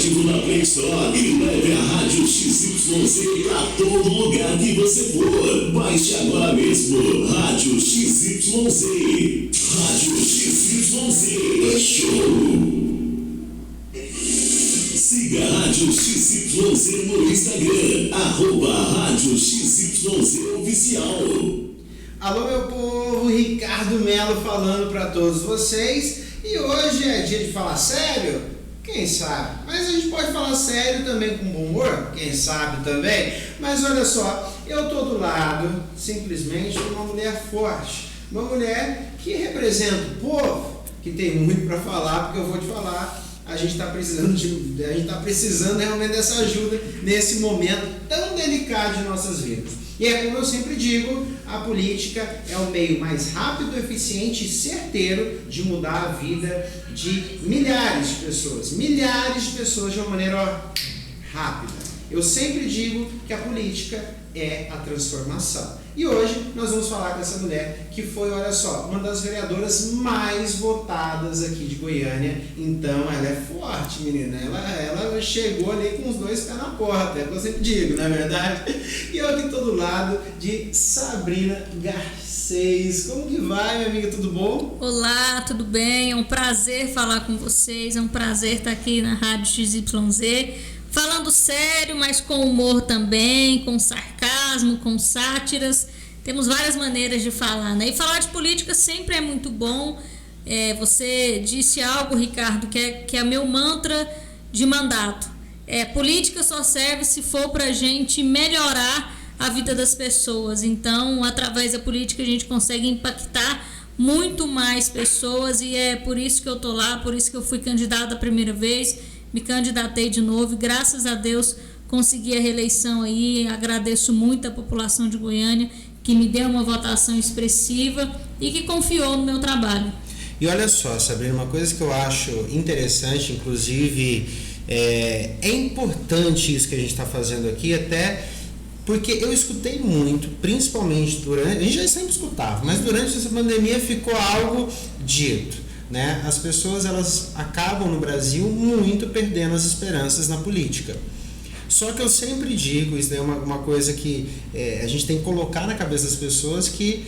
aplicativo na Play Store e leve a Rádio XYZ para todo lugar que você for. Baixe agora mesmo. Rádio XYZ. Rádio XYZ. É show. Siga a Rádio XYZ no Instagram. @Rádio XYZ Oficial. Alô, meu povo, Ricardo Melo falando para todos vocês. E hoje é dia de falar sério? Quem sabe? Mas a gente pode falar sério também com bom humor? Quem sabe também? Mas olha só, eu tô do lado simplesmente de uma mulher forte. Uma mulher que representa o povo, que tem muito para falar, porque eu vou te falar, a gente está precisando realmente dessa ajuda nesse momento tão delicado de nossas vidas. E é como eu sempre digo, a política é o meio mais rápido, eficiente e certeiro de mudar a vida de milhares de pessoas de uma maneira rápida. Eu sempre digo que a política é a transformação. E hoje nós vamos falar com essa mulher que foi, olha só, uma das vereadoras mais votadas aqui de Goiânia. Então ela é forte, menina. Ela chegou ali com os dois pés na porta, é o que eu sempre digo, não é verdade? E eu aqui estou do lado de Sabrina Garcês. Como que vai, minha amiga? Tudo bom? Olá, tudo bem? É um prazer falar com vocês. É um prazer estar aqui na Rádio XYZ. Falando sério, mas com humor também, com sarcasmo, com sátiras. Temos várias maneiras de falar, né? E falar de política sempre é muito bom. Você disse algo, Ricardo, que é meu mantra de mandato. Política só serve se for para a gente melhorar a vida das pessoas. Então, através da política, a gente consegue impactar muito mais pessoas. E é por isso que eu estou lá, por isso que eu fui candidata a primeira vez. Me candidatei de novo e graças a Deus consegui a reeleição aí. Agradeço muito a população de Goiânia que me deu uma votação expressiva e que confiou no meu trabalho. E olha só, Sabrina, uma coisa que eu acho interessante, inclusive é importante isso que a gente está fazendo aqui, até porque eu escutei muito, principalmente durante, a gente já sempre escutava, mas durante essa pandemia ficou algo dito. Né? As pessoas elas acabam no Brasil muito perdendo as esperanças na política. Só que eu sempre digo, isso é uma coisa que a gente tem que colocar na cabeça das pessoas, que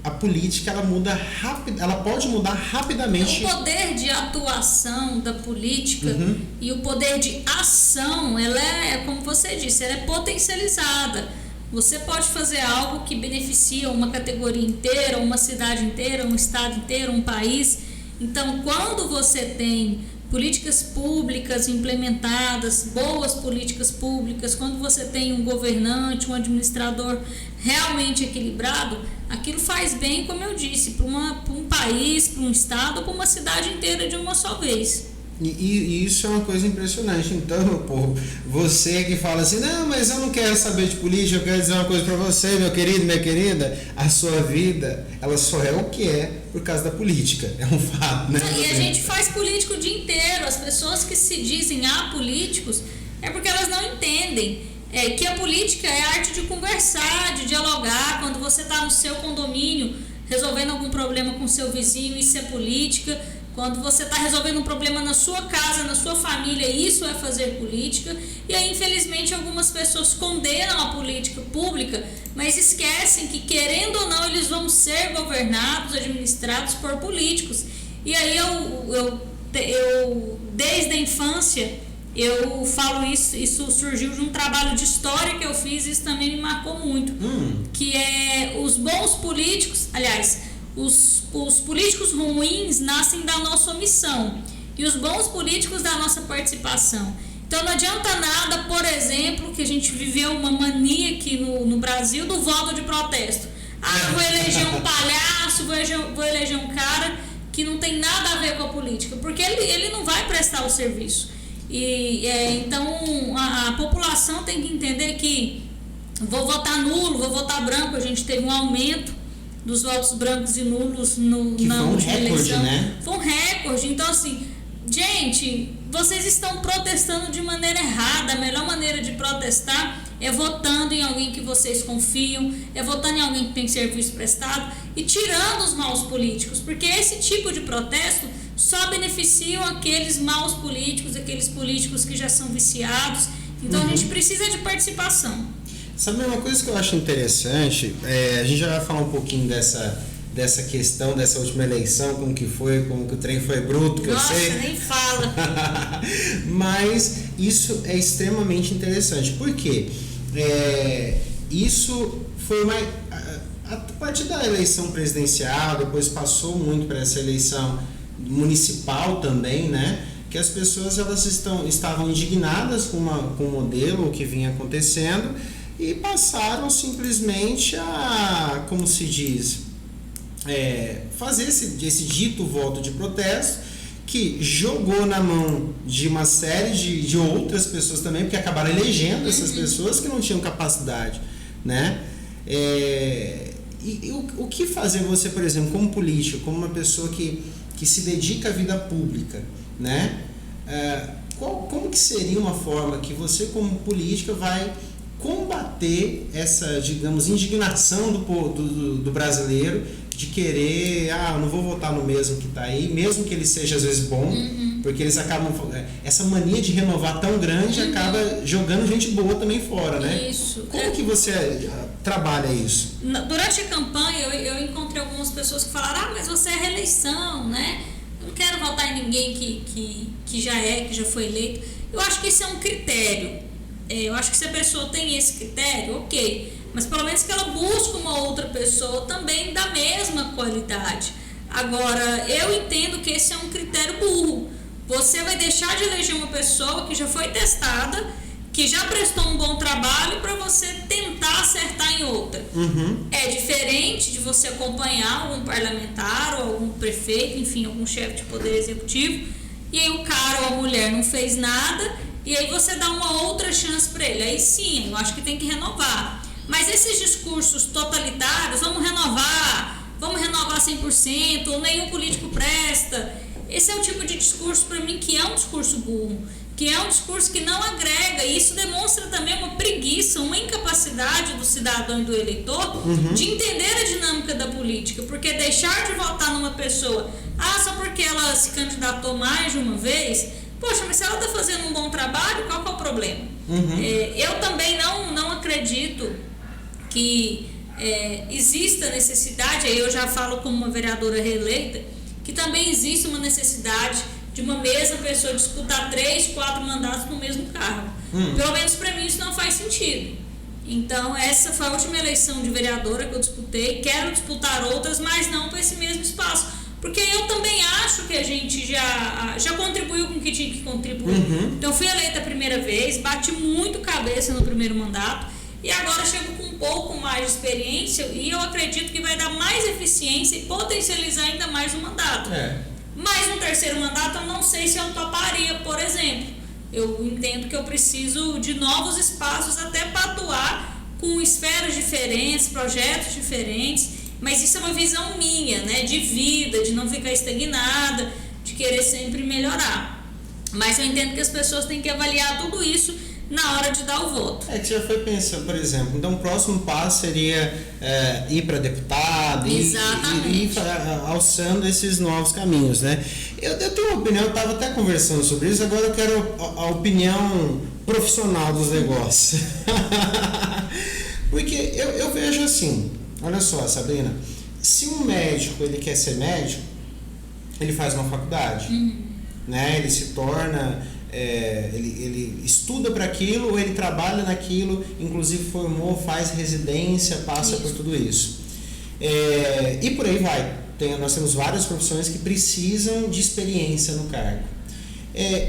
a política ela pode mudar rapidamente. O poder de atuação da política e o poder de ação, ela é, como você disse, ela é potencializada. Você pode fazer algo que beneficia uma categoria inteira, uma cidade inteira, um estado inteiro, um país. Então, quando você tem políticas públicas implementadas, boas políticas públicas, quando você tem um governante, um administrador realmente equilibrado, aquilo faz bem, como eu disse, para um país, para um estado, para uma cidade inteira de uma só vez. E isso é uma coisa impressionante. Então, meu povo, você que fala assim, não, mas eu não quero saber de política, eu quero dizer uma coisa para você, meu querido, minha querida, a sua vida, ela só é o que é por causa da política, é um fato, né? E a gente faz política o dia inteiro. As pessoas que se dizem apolíticos é porque elas não entendem que a política é a arte de conversar, de dialogar. Quando você está no seu condomínio resolvendo algum problema com seu vizinho, isso é política. Quando você está resolvendo um problema na sua casa, na sua família, isso é fazer política. E aí, infelizmente, algumas pessoas condenam a política pública, mas esquecem que, querendo ou não, eles vão ser governados, administrados por políticos. E aí, eu desde a infância, eu falo isso surgiu de um trabalho de história que eu fiz, isso também me marcou muito. Que é os bons políticos, aliás, os políticos ruins nascem da nossa omissão e os bons políticos da nossa participação. Então não adianta nada, por exemplo, que a gente viveu uma mania aqui no Brasil do voto de protesto. Eu vou eleger um palhaço, vou eleger um cara que não tem nada a ver com a política, porque ele não vai prestar o serviço. Então a população tem que entender que vou votar nulo, vou votar branco. A gente teve um aumento dos votos brancos e nulos na última eleição. Né? Foi um recorde. Então, assim, gente, vocês estão protestando de maneira errada. A melhor maneira de protestar é votando em alguém que vocês confiam, é votando em alguém que tem serviço prestado e tirando os maus políticos, porque esse tipo de protesto só beneficiam aqueles maus políticos, aqueles políticos que já são viciados. Então a gente precisa de participação. Sabe uma coisa que eu acho interessante? A gente já vai falar um pouquinho dessa questão, dessa última eleição, como que o trem foi bruto, que Nossa, eu sei. nem fala. Mas isso é extremamente interessante. Por quê? Isso foi a partir da eleição presidencial, depois passou muito para essa eleição municipal também, né? Que as pessoas estavam indignadas com o modelo, o que vinha acontecendo, e passaram simplesmente a, como se diz, fazer esse dito voto de protesto, que jogou na mão de uma série de outras pessoas também, porque acabaram elegendo essas pessoas que não tinham capacidade, né? E o que fazer você, por exemplo, como político, como uma pessoa que se dedica à vida pública, né? Como que seria uma forma que você, como política, vai combater essa, digamos, indignação do brasileiro de querer, eu não vou votar no mesmo que está aí, mesmo que ele seja às vezes bom, porque eles acabam, essa mania de renovar tão grande acaba jogando gente boa também fora, né? Isso. Como que você trabalha isso? Durante a campanha eu encontrei algumas pessoas que falaram, mas você é reeleição, né? Eu não quero votar em ninguém que já foi eleito. Eu acho que isso é um critério. Eu acho que se a pessoa tem esse critério, ok. Mas pelo menos que ela busque uma outra pessoa também da mesma qualidade. Agora, eu entendo que esse é um critério burro. Você vai deixar de eleger uma pessoa que já foi testada, que já prestou um bom trabalho, para você tentar acertar em outra. É diferente de você acompanhar algum parlamentar ou algum prefeito, enfim, algum chefe de poder executivo, e aí o cara ou a mulher não fez nada, e aí você dá uma outra chance para ele. Aí sim, eu acho que tem que renovar. Mas esses discursos totalitários, vamos renovar 100%, ou nenhum político presta, esse é o tipo de discurso, para mim, que é um discurso burro, que é um discurso que não agrega, e isso demonstra também uma preguiça, uma incapacidade do cidadão e do eleitor de entender a dinâmica da política, porque deixar de votar numa pessoa, só porque ela se candidatou mais de uma vez, poxa, mas se ela está fazendo um bom trabalho, qual que é o problema? Eu também não acredito que exista necessidade, aí eu já falo como uma vereadora reeleita, que também existe uma necessidade de uma mesma pessoa disputar 3, 4 mandatos no mesmo cargo. Pelo menos para mim isso não faz sentido. Então essa foi a última eleição de vereadora que eu disputei, quero disputar outras, mas não para esse mesmo espaço, porque eu também acho que a gente já contribuiu com o que tinha que contribuir. Então fui eleita a primeira vez, bati muito cabeça no primeiro mandato, e agora chego com um pouco mais de experiência, e eu acredito que vai dar mais eficiência e potencializar ainda mais o mandato. Mas no terceiro mandato eu não sei se eu toparia, por exemplo. Eu entendo que eu preciso de novos espaços até para atuar com esferas diferentes, projetos diferentes, mas isso é uma visão minha, né, de vida, de não ficar estagnada, de querer sempre melhorar. Mas eu entendo que as pessoas têm que avaliar tudo isso na hora de dar o voto. Que você já foi pensando, por exemplo, então o próximo passo seria ir para deputado e ir alçando esses novos caminhos, né? Eu tenho uma opinião, eu estava até conversando sobre isso, agora eu quero a opinião profissional dos negócios. Porque eu vejo assim, olha só, Sabrina, se um médico ele quer ser médico, ele faz uma faculdade, né? Ele se torna... ele estuda para aquilo, ou ele trabalha naquilo, inclusive formou, faz residência, passa por tudo isso. E por aí vai. Nós temos várias profissões que precisam de experiência no cargo.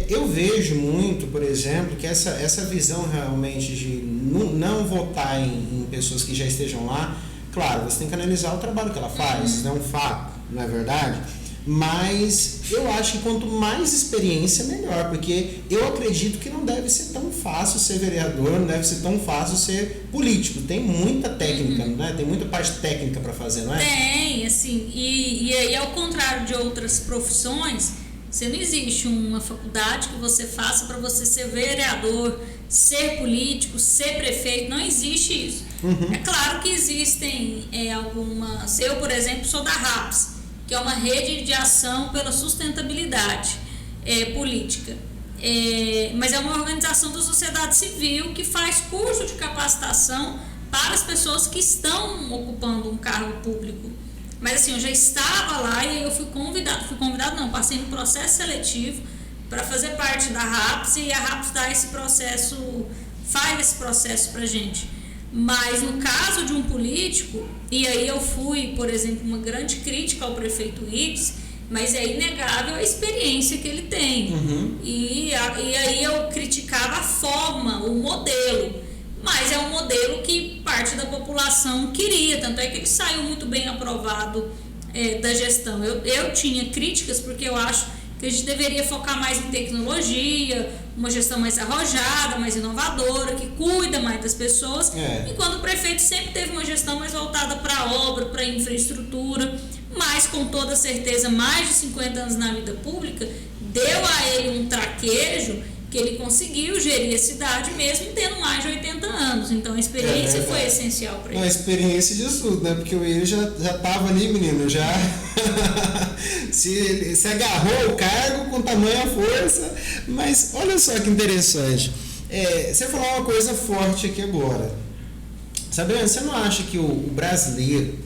Eu vejo muito, por exemplo, que essa visão realmente de não votar em pessoas que já estejam lá, claro, você tem que analisar o trabalho que ela faz, isso é um fato, não é verdade? Mas eu acho que quanto mais experiência, melhor, porque eu acredito que não deve ser tão fácil ser vereador, não deve ser tão fácil ser político. Tem muita técnica, né? Tem muita parte técnica para fazer, não é? Tem, assim, e aí ao contrário de outras profissões, você não existe uma faculdade que você faça para você ser vereador, ser político, ser prefeito, não existe isso. É claro que existem algumas, eu por exemplo sou da RAPS, que é uma rede de ação pela sustentabilidade política. Mas é uma organização da sociedade civil que faz curso de capacitação para as pessoas que estão ocupando um cargo público. Mas assim, eu já estava lá e eu passei no processo seletivo para fazer parte da RAPS, e a RAPS faz esse processo para a gente. Mas no caso de um político, e aí eu fui, por exemplo, uma grande crítica ao prefeito Ives, mas é inegável a experiência que ele tem. E aí eu criticava a forma, o modelo, mas é um modelo que parte da população queria, tanto é que ele saiu muito bem aprovado da gestão. Eu tinha críticas porque eu acho que a gente deveria focar mais em tecnologia, uma gestão mais arrojada, mais inovadora, que cuida mais das pessoas, enquanto o prefeito sempre teve uma gestão mais voltada para a obra, para a infraestrutura, mas com toda certeza mais de 50 anos na vida pública, deu a ele um traquejo que ele conseguiu gerir a cidade mesmo tendo mais de 80 anos. Então a experiência foi essencial para ele. A experiência disso tudo, né? Porque o Willian já estava ali, menino, já se agarrou o cargo com tamanha força. Mas olha só que interessante. Você falou uma coisa forte aqui agora. Sabe, você não acha que o brasileiro,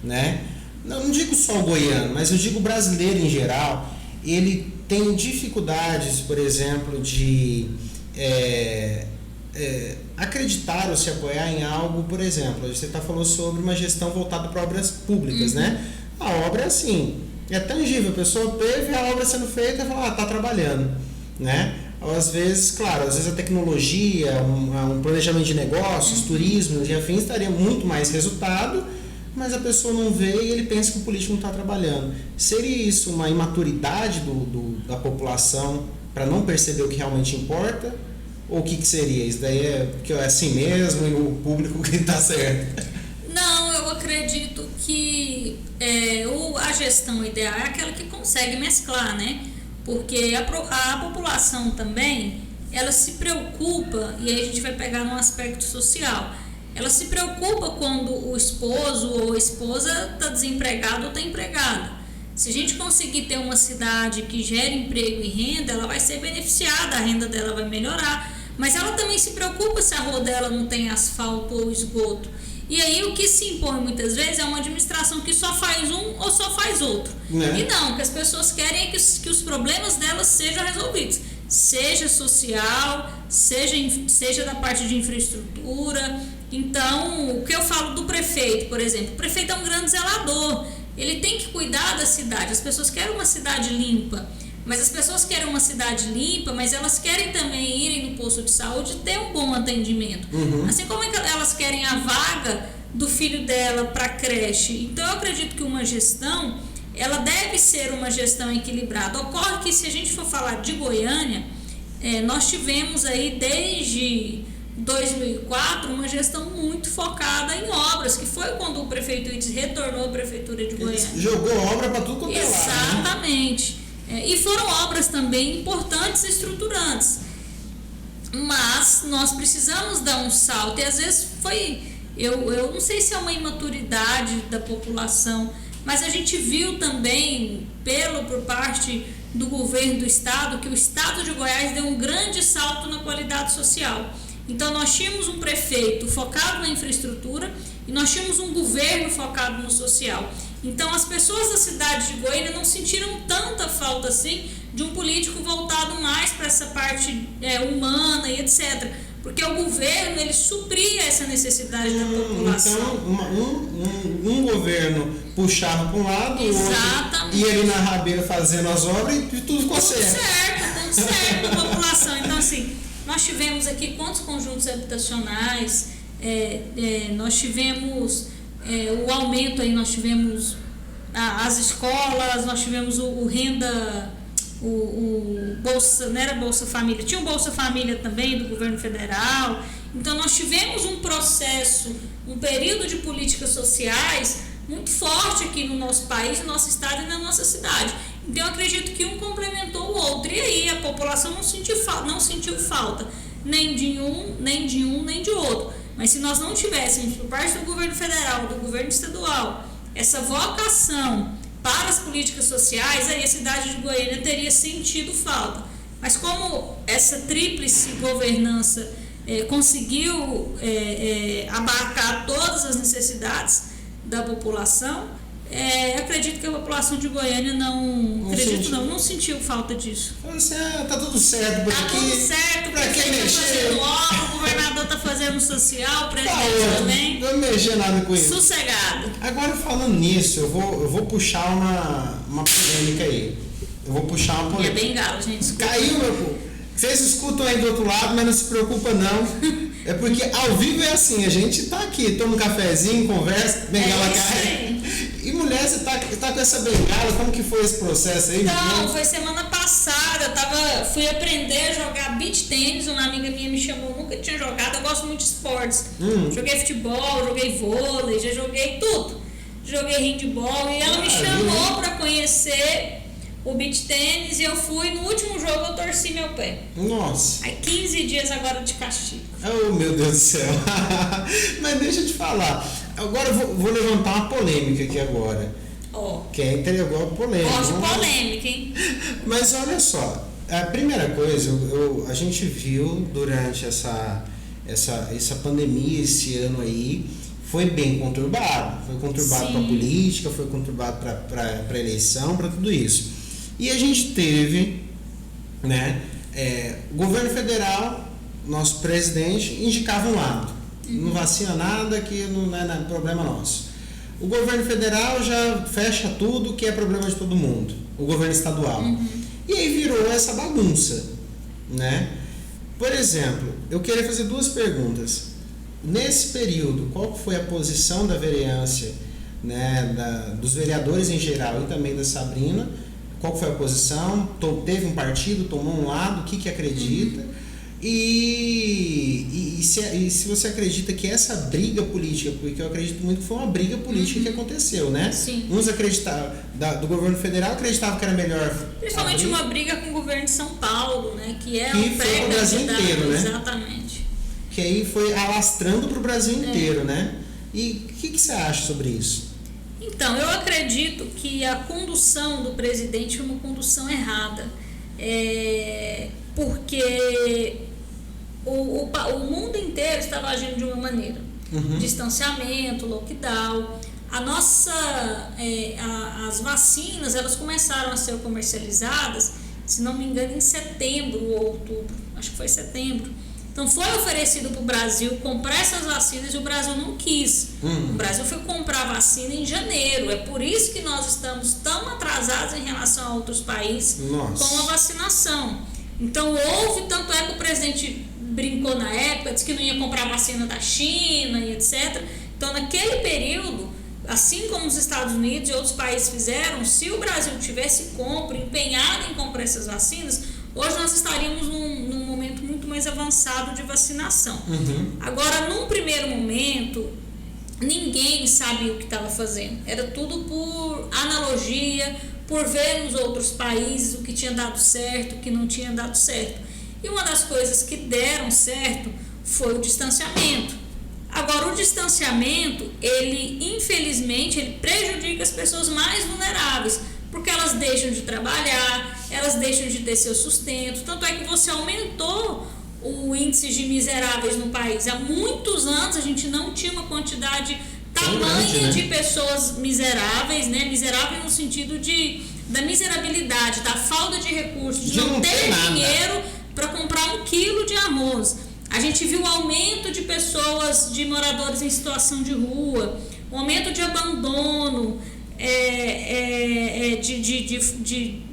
né? Não digo só o goiano, mas eu digo o brasileiro em geral, ele tem dificuldades, por exemplo, de acreditar ou se apoiar em algo, por exemplo, você falou sobre uma gestão voltada para obras públicas, né? A obra, assim, é tangível, a pessoa vê a obra sendo feita e fala, está trabalhando, né? Às vezes, claro, às vezes a tecnologia, um planejamento de negócios, turismo e afins daria muito mais resultado, mas a pessoa não vê e ele pensa que o político não está trabalhando. Seria isso uma imaturidade da população para não perceber o que realmente importa? Ou o que seria? Isso daí é assim mesmo e o público que está certo? Não, eu acredito que a gestão ideal é aquela que consegue mesclar, né? Porque a população também, ela se preocupa, e aí a gente vai pegar no aspecto social, ela se preocupa quando o esposo ou a esposa está desempregado ou está empregado. Se a gente conseguir ter uma cidade que gere emprego e renda, ela vai ser beneficiada, a renda dela vai melhorar, mas ela também se preocupa se a rua dela não tem asfalto ou esgoto. E aí o que se impõe muitas vezes é uma administração que só faz um ou só faz outro. E não, o que as pessoas querem é que os problemas delas sejam resolvidos. Seja social, seja da parte de infraestrutura. Então, o que eu falo do prefeito, por exemplo, o prefeito é um grande zelador, ele tem que cuidar da cidade. As pessoas querem uma cidade limpa, mas as pessoas querem uma cidade limpa, mas elas querem também irem no posto de saúde e ter um bom atendimento. Assim como elas querem a vaga do filho dela para a creche. Então, eu acredito que uma gestão, ela deve ser uma gestão equilibrada. Ocorre que, se a gente for falar de Goiânia, nós tivemos aí desde 2004 uma gestão muito focada em obras, que foi quando o prefeito Ives retornou à prefeitura de Goiânia. Jogou obra para tudo quanto é lado. Exatamente. E foram obras também importantes e estruturantes. Mas nós precisamos dar um salto, e às vezes eu não sei se é uma imaturidade da população, mas a gente viu também, por parte do governo do estado, que o estado de Goiás deu um grande salto na qualidade social. Então, nós tínhamos um prefeito focado na infraestrutura e nós tínhamos um governo focado no social. Então, as pessoas da cidade de Goiânia não sentiram tanta falta assim de um político voltado mais para essa parte humana e etc. Porque o governo, ele supria essa necessidade da população. Então, um governo puxava para um lado, o outro ia ali na rabeira fazendo as obras e tudo ficou certo. Tudo certo, a população. Então, assim, nós tivemos aqui quantos conjuntos habitacionais, nós tivemos o aumento aí, nós tivemos as escolas, nós tivemos o renda, o Bolsa, não era Bolsa Família, tinha o Bolsa Família também do governo federal. Então nós tivemos um processo, um período de políticas sociais muito forte aqui no nosso país, no nosso estado e na nossa cidade. Então eu acredito que um complementou o outro, e aí a população não sentiu falta nem de um, nem de outro. Mas se nós não tivéssemos, por parte do governo federal, do governo estadual, essa vocação para as políticas sociais, aí a cidade de Goiânia teria sentido falta. Mas como essa tríplice governança conseguiu abarcar todas as necessidades da população, acredito que a população de Goiânia não sentiu falta disso. Assim, tá tudo certo por aqui. Tá tudo certo, pra que tá mexer? fazendo obra, o governador tá fazendo social, o presidente também. Não vou mexer nada com isso. Sossegado. Agora, falando nisso, eu vou puxar uma polêmica aí. Eu vou puxar uma E polêmica. é bem galo, gente. Desculpa. Caiu, meu povo. Vocês escutam aí do outro lado, mas não se preocupa não. É porque ao vivo é assim, a gente tá aqui, toma um cafezinho, conversa, bengala cai. E mulher, você tá com essa bengala, como que foi esse processo aí? Então, foi semana passada, fui aprender a jogar beach tênis, uma amiga minha me chamou, nunca tinha jogado, eu gosto muito de esportes. Joguei futebol, joguei vôlei, já joguei tudo. Joguei handball e ela me chamou para conhecer o beach tênis e eu fui, no último jogo eu torci meu pé. Nossa. Aí 15 dias agora de castigo. Oh, meu Deus do céu. Mas deixa eu te falar. Agora eu vou levantar uma polêmica aqui agora. Que é agora polêmica. Gosto de polêmica, hein? Mas olha só, a primeira coisa, a gente viu durante essa pandemia, esse ano aí, foi bem conturbado. Foi conturbado para a política, foi conturbado para a eleição, para tudo isso. E a gente teve, né, o governo federal, nosso presidente, indicava um lado. Não vacina nada, que não é problema nosso. O governo federal já fecha tudo, que é problema de todo mundo. O governo estadual. E aí virou essa bagunça, né? Por exemplo, eu queria fazer duas perguntas. Nesse período, qual foi a posição da vereança, né, dos vereadores em geral e também da Sabrina? Qual foi a posição? Teve um partido, tomou um lado, o que acredita? E se você acredita que essa briga política, porque eu acredito muito que foi uma briga política que aconteceu, né? Sim. Uns acreditavam, do governo federal, acreditavam que era melhor. Principalmente uma briga com o governo de São Paulo, né? Que é que foi o Brasil inteiro, né? Exatamente. Que aí foi alastrando para o Brasil inteiro, né? E o que você acha sobre isso? Então, eu acredito que a condução do presidente foi uma condução errada. Porque o mundo inteiro estava agindo de uma maneira. Distanciamento, lockdown. As vacinas, elas começaram a ser comercializadas, se não me engano, em setembro ou outubro. Acho que foi setembro. Então foi oferecido para o Brasil comprar essas vacinas e o Brasil não quis. O Brasil foi comprar vacina em janeiro. É por isso que nós estamos tão atrasados em relação a outros países com a vacinação. Então houve, tanto é que o presidente brincou na época, disse que não ia comprar vacina da China e etc. Então naquele período, assim como os Estados Unidos e outros países fizeram, se o Brasil tivesse empenhado em comprar essas vacinas, hoje nós estaríamos num momento muito mais avançado de vacinação. Agora, num primeiro momento, ninguém sabia o que estava fazendo. Era tudo por analogia, por ver nos outros países o que tinha dado certo, o que não tinha dado certo. E uma das coisas que deram certo foi o distanciamento. Agora, o distanciamento, infelizmente, ele prejudica as pessoas mais vulneráveis, porque elas deixam de trabalhar, elas deixam de ter seu sustento. Tanto é que você aumentou o índice de miseráveis no país. Há muitos anos a gente não tinha uma quantidade tamanha de pessoas miseráveis, né? Miserável no sentido da miserabilidade, da falta de recursos, de não ter dinheiro para comprar 1 quilo de arroz. A gente viu o aumento de pessoas, de moradores em situação de rua, o aumento de abandono,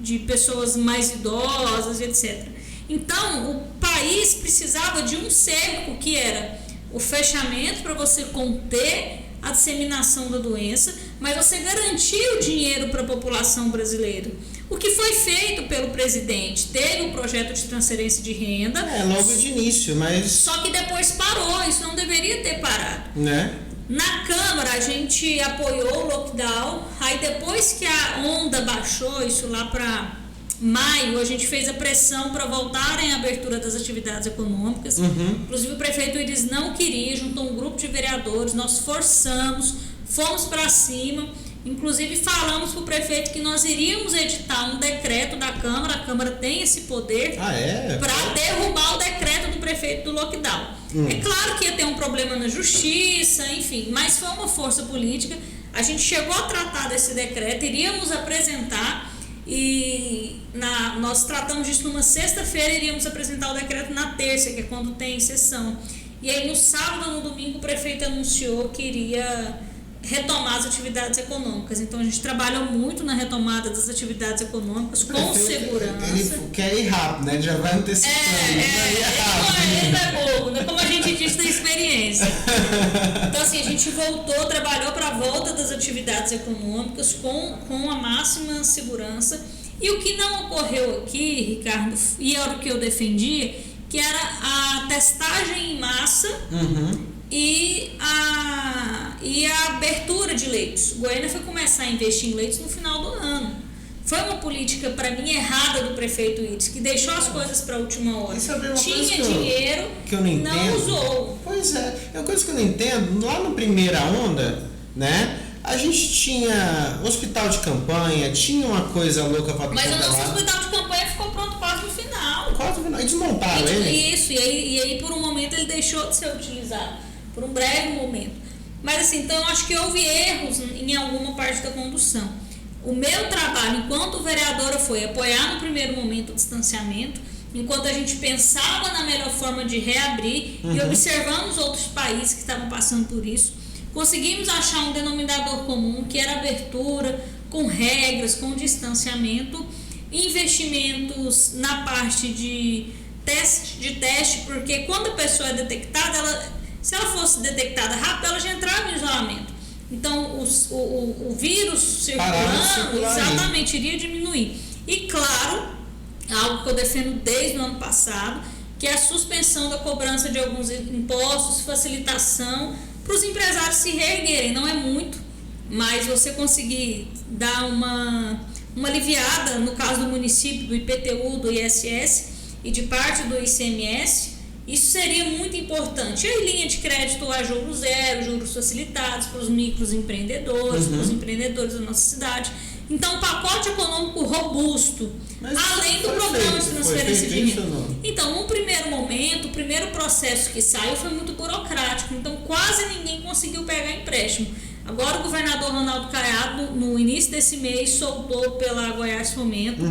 de pessoas mais idosas, etc. Então, o país precisava de um cerco, que era o fechamento para você conter a disseminação da doença, mas você garantir o dinheiro para a população brasileira. O que foi feito pelo presidente? Teve um projeto de transferência de renda. Logo de início, mas... Só que depois parou, isso não deveria ter parado. Né? Na Câmara a gente apoiou o lockdown, aí depois que a onda baixou, isso lá para maio, a gente fez a pressão para voltarem à abertura das atividades econômicas. Inclusive o prefeito Iris não queria, juntou um grupo de vereadores, nós forçamos, fomos para cima Inclusive falamos para o prefeito que nós iríamos editar um decreto da Câmara, a Câmara tem esse poder, para derrubar o decreto do prefeito do lockdown. É claro que ia ter um problema na justiça, enfim, mas foi uma força política. A gente chegou a tratar desse decreto, iríamos apresentar e nós tratamos disso numa sexta-feira, iríamos apresentar o decreto na terça, que é quando tem sessão. E aí no sábado, no domingo, o prefeito anunciou que iria retomar as atividades econômicas. Então a gente trabalha muito na retomada das atividades econômicas com segurança. Ele quer ir rápido, né? Ele já vai antecipando. Ele é bobo, né? Como a gente diz da experiência. Então assim, a gente trabalhou para a volta das atividades econômicas com a máxima segurança. E o que não ocorreu aqui, Ricardo, e era o que eu defendia, que era a testagem em massa e a abertura de leitos. Goiânia foi começar a investir em leitos no final do ano. Foi uma política, para mim, errada do prefeito Iris, que deixou as coisas para a última hora. Tinha dinheiro, que eu não entendo. Não usou. Pois é uma coisa que eu não entendo. Lá no Primeira Onda, né, a gente tinha hospital de campanha, tinha uma coisa louca para Mas o nosso hospital de campanha ficou pronto quase no final. E desmontaram ele. Isso, e aí por um momento ele deixou de ser utilizado, por um breve momento. Mas assim, então eu acho que houve erros em alguma parte da condução. O meu trabalho enquanto vereadora foi apoiar no primeiro momento o distanciamento, enquanto a gente pensava na melhor forma de reabrir e observando os outros países que estavam passando por isso. Conseguimos achar um denominador comum, que era abertura, com regras, com distanciamento, investimentos na parte de teste, porque quando a pessoa é detectada, se ela fosse detectada rápido, ela já entrava em isolamento. Então, o vírus circulando, exatamente, iria diminuir. E, claro, algo que eu defendo desde o ano passado, que é a suspensão da cobrança de alguns impostos, facilitação para os empresários se reerguerem. Não é muito, mas você conseguir dar uma aliviada, no caso do município, do IPTU, do ISS e de parte do ICMS, isso seria muito importante. E a linha de crédito a juros zero, juros facilitados para os microempreendedores, para os empreendedores da nossa cidade. Então, um pacote econômico robusto, além do programa de transferência de renda. Então, no primeiro momento, o primeiro processo que saiu foi muito burocrático, então quase ninguém conseguiu pegar empréstimo. Agora o governador Ronaldo Caiado, no início desse mês, soltou pela Goiás Fomento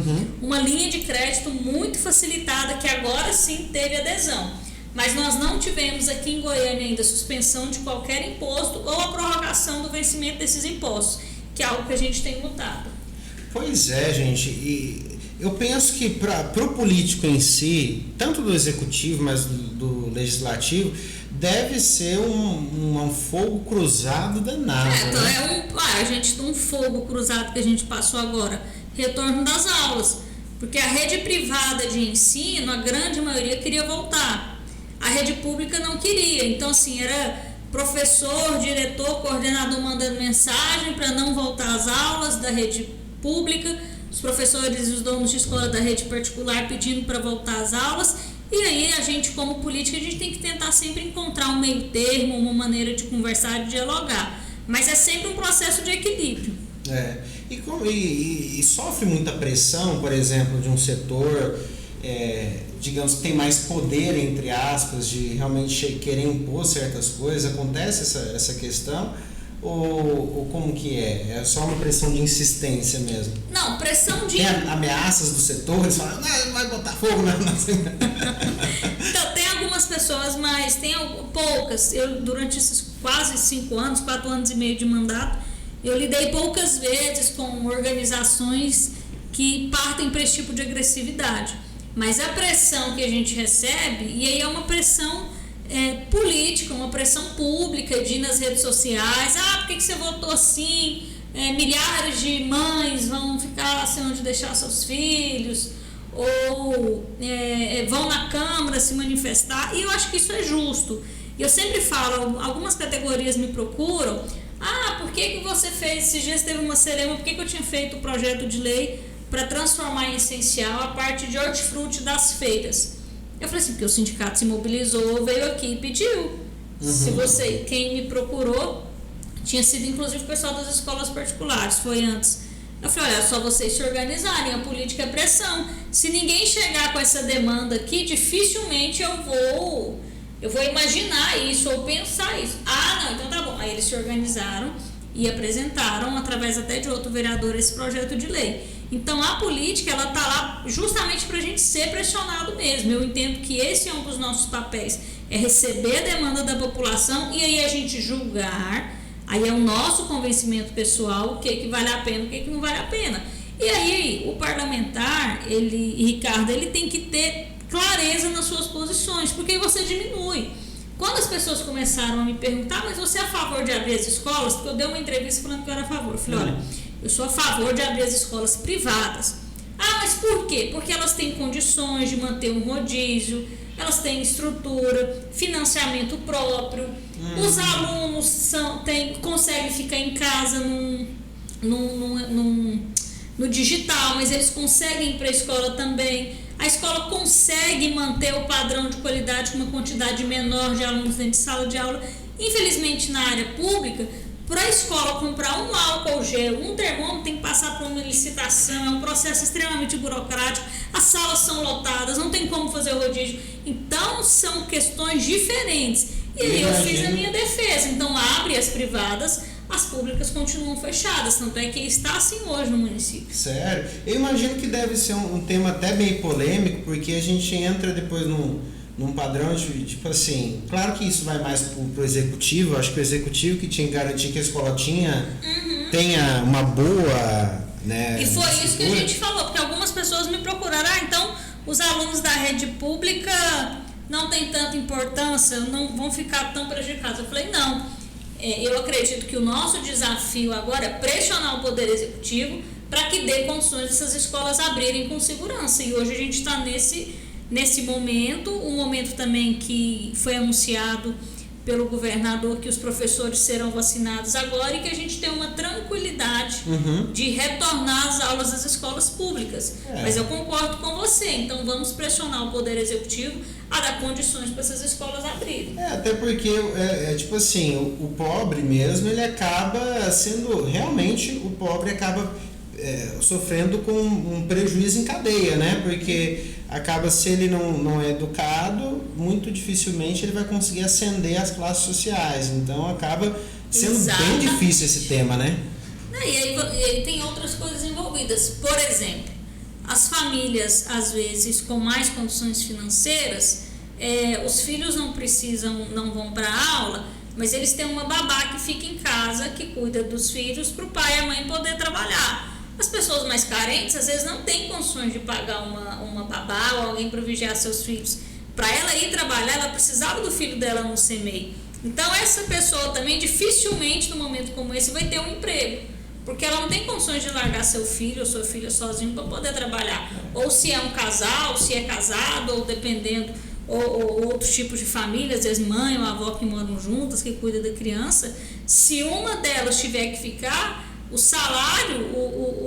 uma linha de crédito muito facilitada, que agora sim teve adesão. Mas nós não tivemos aqui em Goiânia ainda suspensão de qualquer imposto ou a prorrogação do vencimento desses impostos, que é algo que a gente tem lutado. Pois é, gente, e eu penso que para o político em si, tanto do executivo, mas do legislativo, deve ser um fogo cruzado danado. Um fogo cruzado que a gente passou agora, retorno das aulas, porque a rede privada de ensino, a grande maioria queria voltar, a rede pública não queria, então assim, era professor, diretor, coordenador mandando mensagem para não voltar às aulas da rede pública, os professores e os donos de escola da rede particular pedindo para voltar às aulas. E aí a gente, como política, a gente tem que tentar sempre encontrar um meio termo, uma maneira de conversar e dialogar. Mas é sempre um processo de equilíbrio. E sofre muita pressão, por exemplo, de um setor, digamos, que tem mais poder, entre aspas, de realmente querer impor certas coisas. Acontece essa questão? Ou como que é? É só uma pressão de insistência mesmo? Não, pressão de... Tem ameaças do setor, eles falam, não vai botar fogo na... Então, tem algumas pessoas, mas tem poucas. Eu, durante esses quase 5 anos, 4 anos e meio de mandato, eu lidei poucas vezes com organizações que partem para esse tipo de agressividade. Mas a pressão que a gente recebe, e aí é uma pressão política, uma pressão pública de ir nas redes sociais, por que você votou assim? Milhares de mães vão ficar sem onde deixar seus filhos, ou vão na Câmara se manifestar, e eu acho que isso é justo. E eu sempre falo, algumas categorias me procuram, por que você fez, esses dias teve uma cerema, por que eu tinha feito o projeto de lei para transformar em essencial a parte de hortifruti das feiras? Eu falei assim, porque o sindicato se mobilizou, veio aqui e pediu. Se quem me procurou Tinha sido inclusive o pessoal das escolas particulares, foi antes. Eu falei, olha, é só vocês se organizarem, a política é pressão. Se ninguém chegar com essa demanda aqui, dificilmente eu vou imaginar isso ou pensar isso. Ah, não, então tá bom. Aí eles se organizaram e apresentaram, através até de outro vereador, esse projeto de lei. Então a política, ela tá lá justamente para a gente ser pressionado mesmo. Eu entendo que esse é um dos nossos papéis, é receber a demanda da população e aí a gente julgar. Aí é o nosso convencimento pessoal, o que vale a pena, o que não vale a pena. E aí o parlamentar, Ricardo, ele tem que ter clareza nas suas posições, porque aí você diminui. Quando as pessoas começaram a me perguntar, mas você é a favor de abrir as escolas? Porque eu dei uma entrevista falando que eu era a favor. Eu falei, olha, eu sou a favor de abrir as escolas privadas. Ah, mas por quê? Porque elas têm condições de manter um rodízio, elas têm estrutura, financiamento próprio, os alunos conseguem ficar em casa no digital, mas eles conseguem ir para a escola também. A escola consegue manter o padrão de qualidade com uma quantidade menor de alunos dentro de sala de aula. Infelizmente, na área pública, para a escola comprar um álcool gel, um termômetro, tem que passar por uma licitação, é um processo extremamente burocrático, as salas são lotadas, não tem como fazer o rodízio. Então, são questões diferentes. E aí eu fiz a minha defesa. Então, abre as privadas, as públicas continuam fechadas, tanto é que está assim hoje no município. Sério? Eu imagino que deve ser um tema até bem polêmico, porque a gente entra depois num padrão de, tipo assim, claro que isso vai mais pro executivo, acho que o executivo que tinha que garantir que a escola tenha uma boa, né? E foi isso que a gente falou, porque algumas pessoas me procuraram, então os alunos da rede pública não tem tanta importância, não vão ficar tão prejudicados. Eu falei, não, eu acredito que o nosso desafio agora é pressionar o Poder Executivo para que dê condições dessas escolas abrirem com segurança. E hoje a gente está nesse momento, um momento também que foi anunciado pelo governador que os professores serão vacinados agora e que a gente tem uma tranquilidade de retornar às aulas das escolas públicas. Mas eu concordo com você, então vamos pressionar o Poder Executivo a dar condições para essas escolas abrirem. Até porque, tipo assim, o pobre mesmo, ele acaba sendo, realmente, o pobre acaba sofrendo com um prejuízo em cadeia, né? Porque acaba, se ele não é educado, muito dificilmente ele vai conseguir ascender às classes sociais. Então acaba sendo bem difícil esse tema, né? E aí tem outras coisas envolvidas. Por exemplo, as famílias, às vezes, com mais condições financeiras, os filhos não vão para a aula, mas eles têm uma babá que fica em casa, que cuida dos filhos, para o pai e a mãe poder trabalhar. As pessoas mais carentes, às vezes, não têm condições de pagar uma babá ou alguém para vigiar seus filhos. Para ela ir trabalhar, ela precisava do filho dela no CMEI. Então, essa pessoa também, dificilmente, num momento como esse, vai ter um emprego. Porque ela não tem condições de largar seu filho ou sua filha sozinho para poder trabalhar. Ou se é um casal, se é casado, ou dependendo, ou outros tipos de família, às vezes mãe ou avó que moram juntas, que cuida da criança. Se uma delas tiver que ficar, o salário,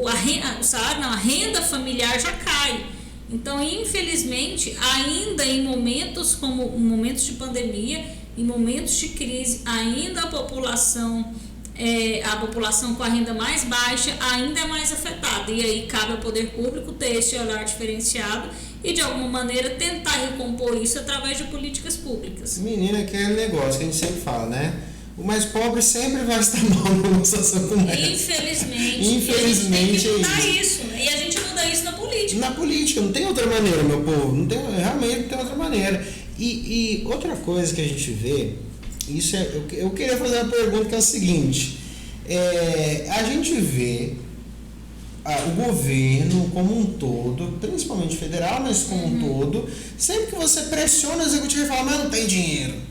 a renda familiar já cai. Então, infelizmente, ainda em momentos como momentos de pandemia, em momentos de crise, ainda a população com a renda mais baixa ainda é mais afetada. E aí cabe ao poder público ter esse olhar diferenciado e, de alguma maneira, tentar recompor isso através de políticas públicas. Menina, aquele negócio que a gente sempre fala, né? O mais pobre sempre vai estar mal numa situação como essa. Infelizmente. Infelizmente, a gente tem que mudar isso. E a gente muda isso na política. Na política, não tem outra maneira, meu povo. Realmente não tem outra maneira. E outra coisa que a gente vê, eu queria fazer uma pergunta que é o seguinte. A gente vê o governo como um todo, principalmente federal, mas como um todo, sempre que você pressiona o executivo e fala, mas não tem dinheiro.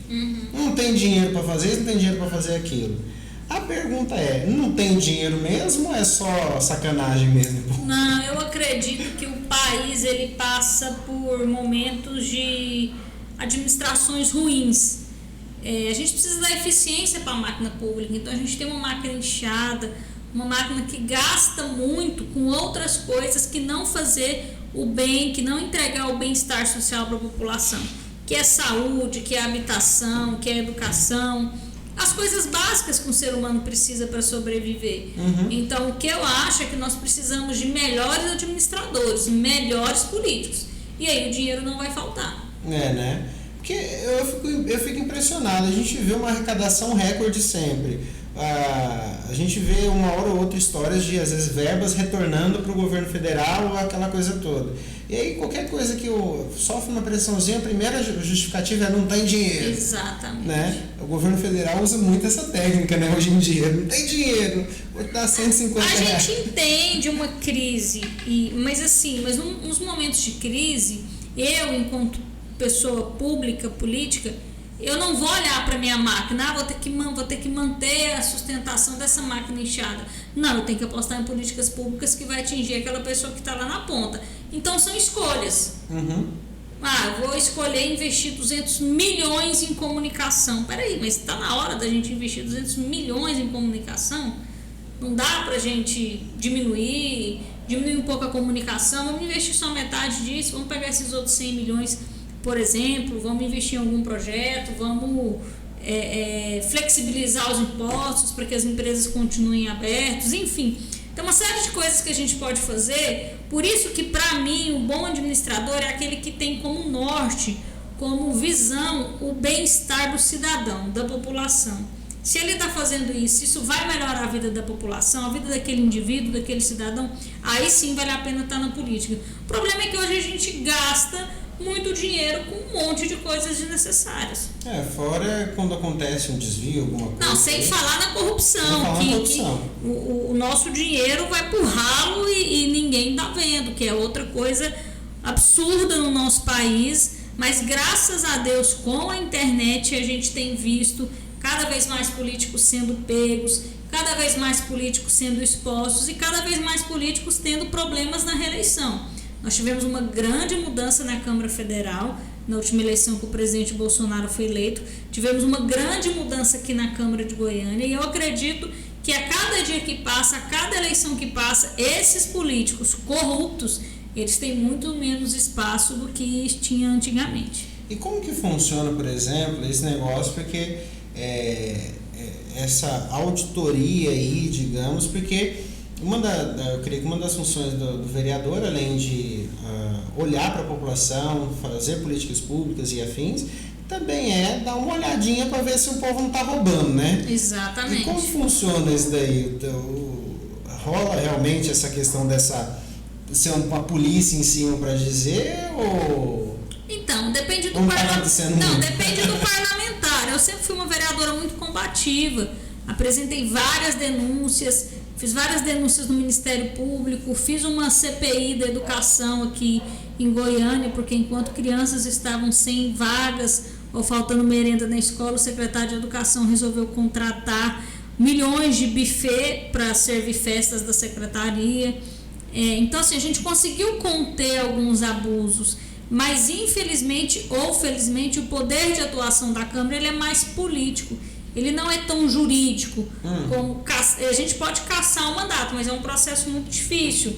Não tem dinheiro para fazer isso, não tem dinheiro para fazer aquilo. A pergunta não tem dinheiro mesmo ou é só sacanagem mesmo? Não, eu acredito que o país ele passa por momentos de administrações ruins. A gente precisa dar eficiência para a máquina pública, então a gente tem uma máquina inchada, uma máquina que gasta muito com outras coisas que não fazer o bem, que não entregar o bem-estar social para a população, que é saúde, que é habitação, que é educação. as coisas básicas que um ser humano precisa para sobreviver. Então, o que eu acho é que nós precisamos de melhores administradores, melhores políticos. E aí o dinheiro não vai faltar. Né? Porque eu fico impressionado. A gente vê uma arrecadação recorde sempre. A gente vê uma hora ou outra histórias de, às vezes, verbas retornando para o governo federal, aquela coisa toda. E aí, qualquer coisa que sofre uma pressãozinha, a primeira justificativa é não tem dinheiro. Exatamente. Né? O governo federal usa muito essa técnica, né, hoje em dia. Não tem dinheiro, vou dar 150 reais. A gente entende uma crise, mas nos momentos de crise, eu, enquanto pessoa pública, política, eu não vou olhar para minha máquina, vou ter que manter a sustentação dessa máquina inchada. Não, eu tenho que apostar em políticas públicas que vai atingir aquela pessoa que está lá na ponta. Então são escolhas. Eu vou escolher investir 200 milhões em comunicação. Peraí, mas está na hora da gente investir 200 milhões em comunicação? Não dá para a gente diminuir um pouco a comunicação, vamos investir só metade disso, vamos pegar esses outros 100 milhões, por exemplo, vamos investir em algum projeto, vamos flexibilizar os impostos para que as empresas continuem abertas, enfim. Tem uma série de coisas que a gente pode fazer. Por isso que, para mim, o bom administrador é aquele que tem como norte, como visão, o bem-estar do cidadão, da população. Se ele está fazendo isso vai melhorar a vida da população, a vida daquele indivíduo, daquele cidadão, aí sim vale a pena estar na política. O problema é que hoje a gente gasta muito dinheiro com um monte de coisas desnecessárias. Fora quando acontece um desvio, alguma coisa. Não, sem falar na corrupção. Que o nosso dinheiro vai pro ralo e ninguém tá vendo, que é outra coisa absurda no nosso país, mas graças a Deus, com a internet, a gente tem visto cada vez mais políticos sendo pegos, cada vez mais políticos sendo expostos e cada vez mais políticos tendo problemas na reeleição. Nós tivemos uma grande mudança na Câmara Federal, na última eleição que o presidente Bolsonaro foi eleito. Tivemos uma grande mudança aqui na Câmara de Goiânia e eu acredito que a cada dia que passa, a cada eleição que passa, esses políticos corruptos, eles têm muito menos espaço do que tinha antigamente. E como que funciona, por exemplo, esse negócio? Porque essa auditoria aí, digamos, porque eu creio que uma das funções do vereador, além de olhar para a população, fazer políticas públicas e afins, também é dar uma olhadinha para ver se o povo não está roubando, né? Exatamente. E como funciona isso daí? Rola realmente essa questão dessa ser uma polícia em cima para dizer ou... Então, depende do depende do parlamentar. Eu sempre fui uma vereadora muito combativa, apresentei várias denúncias, fiz várias denúncias no Ministério Público, fiz uma CPI da educação aqui em Goiânia, porque enquanto crianças estavam sem vagas ou faltando merenda na escola, o secretário de Educação resolveu contratar milhões de buffet para servir festas da secretaria. Então, assim, a gente conseguiu conter alguns abusos, mas infelizmente ou felizmente o poder de atuação da Câmara ele é mais político. Ele não é tão jurídico, como a gente pode caçar o mandato, mas é um processo muito difícil.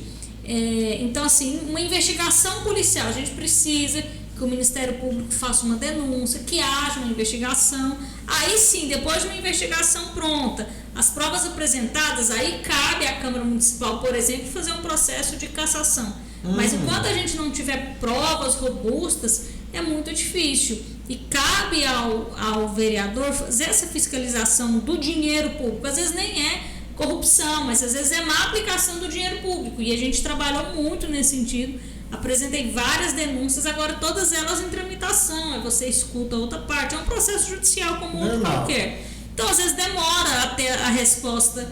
Então, assim, uma investigação policial, a gente precisa que o Ministério Público faça uma denúncia, que haja uma investigação. Aí sim, depois de uma investigação pronta, as provas apresentadas, aí cabe à Câmara Municipal, por exemplo, fazer um processo de cassação. Mas enquanto a gente não tiver provas robustas, é muito difícil. E cabe ao vereador fazer essa fiscalização do dinheiro público. Às vezes nem é corrupção, mas às vezes é má aplicação do dinheiro público. E a gente trabalhou muito nesse sentido. Apresentei várias denúncias, agora todas elas em tramitação. Aí você escuta a outra parte. É um processo judicial como outro qualquer. Então, às vezes demora até a resposta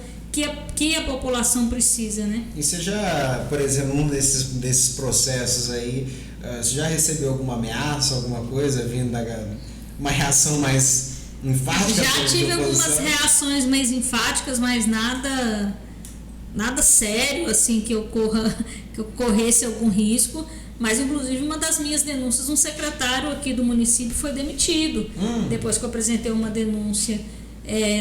que a população precisa, né? E você já, por exemplo, um desses processos aí, você já recebeu alguma ameaça, alguma coisa vindo uma reação mais enfática? Já tive algumas reações mais enfáticas, mas nada sério, assim, que ocorresse algum risco. Mas, inclusive, uma das minhas denúncias, um secretário aqui do município foi demitido, depois que eu apresentei uma denúncia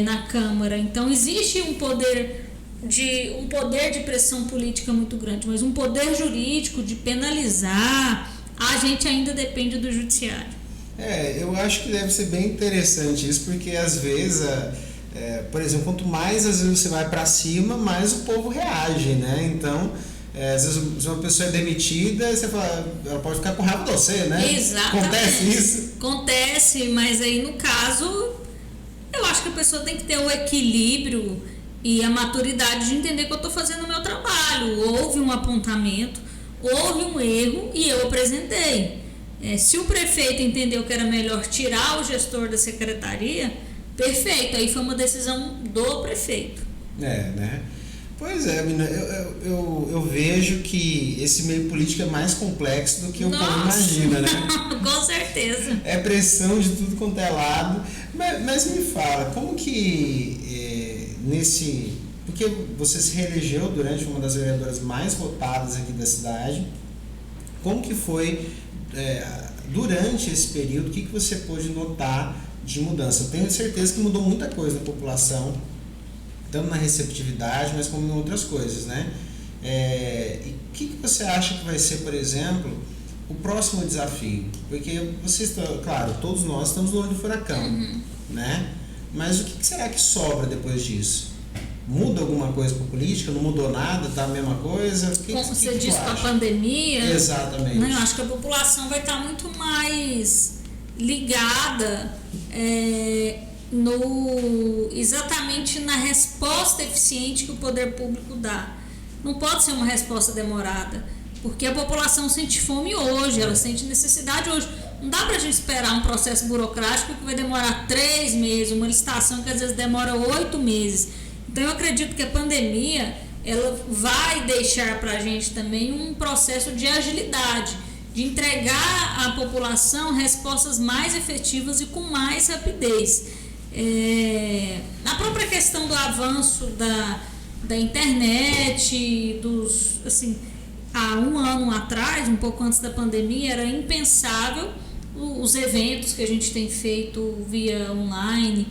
na Câmara. Então, existe um poder de pressão política muito grande, mas um poder jurídico de penalizar, a gente ainda depende do judiciário. Eu acho que deve ser bem interessante isso, porque às vezes, por exemplo, quanto mais às vezes você vai para cima, mais o povo reage, né? Então, às vezes uma pessoa é demitida, você fala, ela pode ficar com raiva de você, né? Exatamente. Acontece isso? Acontece, mas aí no caso, eu acho que a pessoa tem que ter o equilíbrio e a maturidade de entender que eu estou fazendo o meu trabalho. Houve um apontamento, houve um erro e eu apresentei. Se o prefeito entendeu que era melhor tirar o gestor da secretaria, perfeito, aí foi uma decisão do prefeito. Né? Pois é, menina, eu vejo que esse meio político é mais complexo do que o povo imagina, né? Com certeza. É pressão de tudo quanto é lado. Mas me fala, como que porque você se reelegeu durante uma das vereadoras mais votadas aqui da cidade, como que foi durante esse período, o que você pôde notar de mudança? Eu tenho certeza que mudou muita coisa na população, tanto na receptividade, mas como em outras coisas, né? E o que você acha que vai ser, por exemplo, o próximo desafio? Porque claro, todos nós estamos no olho do furacão, né? Mas o que será que sobra depois disso? Muda alguma coisa para a política? Não mudou nada? Tá a mesma coisa? Como você disse, com a pandemia? Exatamente. Eu acho que a população vai estar muito mais ligada exatamente na resposta eficiente que o poder público dá. Não pode ser uma resposta demorada, porque a população sente fome hoje, ela sente necessidade hoje. Não dá pra gente esperar um processo burocrático que vai demorar 3 meses, uma licitação que às vezes demora 8 meses. Então eu acredito que a pandemia ela vai deixar pra gente também um processo de agilidade, de entregar à população respostas mais efetivas e com mais rapidez. Na própria questão do avanço da internet, há um ano atrás, um pouco antes da pandemia, era impensável os eventos que a gente tem feito via online,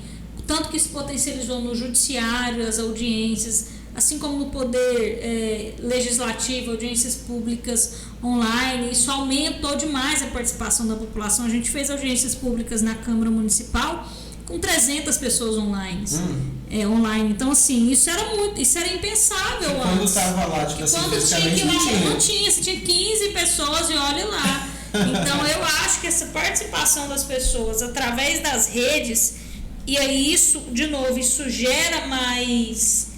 tanto que isso potencializou no judiciário, as audiências, assim como no poder legislativo, audiências públicas online. Isso aumentou demais a participação da população. A gente fez audiências públicas na Câmara Municipal com 300 pessoas online. Então, assim, isso era impensável antes. Quando estava lá, fisicamente não tinha. Você tinha 15 pessoas e olha lá. Então, eu acho que essa participação das pessoas através das redes, e aí isso gera mais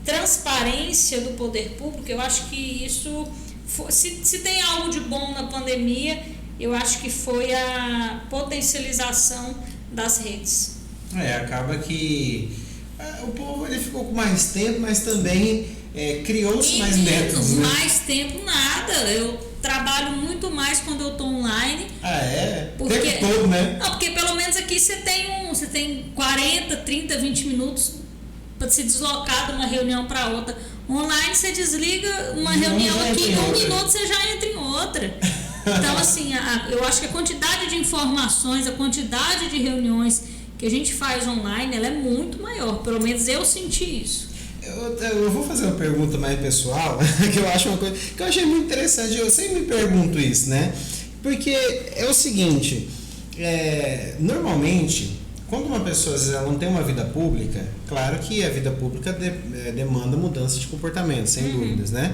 transparência do poder público. Eu acho que isso, se tem algo de bom na pandemia, eu acho que foi a potencialização das redes. Acaba que o povo ele ficou com mais tempo, mas também criou-se mais métodos, né? Mais tempo nada, eu trabalho muito mais quando eu estou online. O tempo todo, né? Não, porque pelo menos aqui você tem 40, 30, 20 minutos para se deslocar de uma reunião para outra. Online você desliga uma reunião aqui, em 1 minuto você já entra em outra. Então, assim, eu acho que a quantidade de informações, a quantidade de reuniões que a gente faz online, ela é muito maior. Pelo menos eu senti isso. Eu vou fazer uma pergunta mais pessoal, que eu acho uma coisa que eu achei muito interessante. Eu sempre me pergunto isso, né? Porque é o seguinte, normalmente, quando uma pessoa às vezes, ela não tem uma vida pública, claro que a vida pública demanda mudança de comportamento, sem dúvidas, né?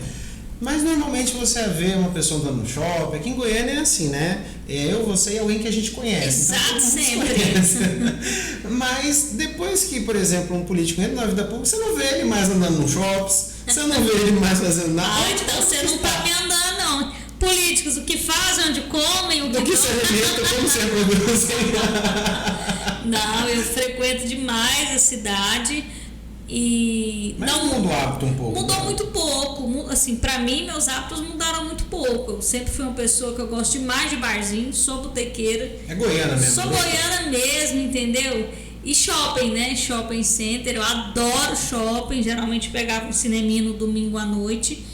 Mas normalmente você vê uma pessoa andando no shopping, aqui em Goiânia é assim, né? Eu, você e alguém que a gente conhece. Exato, então, sempre. Mas depois que, por exemplo, um político entra na vida pública, você não vê ele mais andando no shopping, você não vê ele mais fazendo nada. Então você não tá me andando, não. Políticos, o que fazem, onde comem, o que se alimenta, como se reproduzem. Não, eu frequento demais a cidade. Mas não mudou o hábito um pouco? Mudou muito pouco. Assim, pra mim, meus hábitos mudaram muito pouco. Eu sempre fui uma pessoa que eu gosto demais de barzinho, sou botequeira. É goiana mesmo? Sou goiana mesmo, entendeu? E shopping, né? Shopping center. Eu adoro shopping. Geralmente pegava um cineminha no domingo à noite.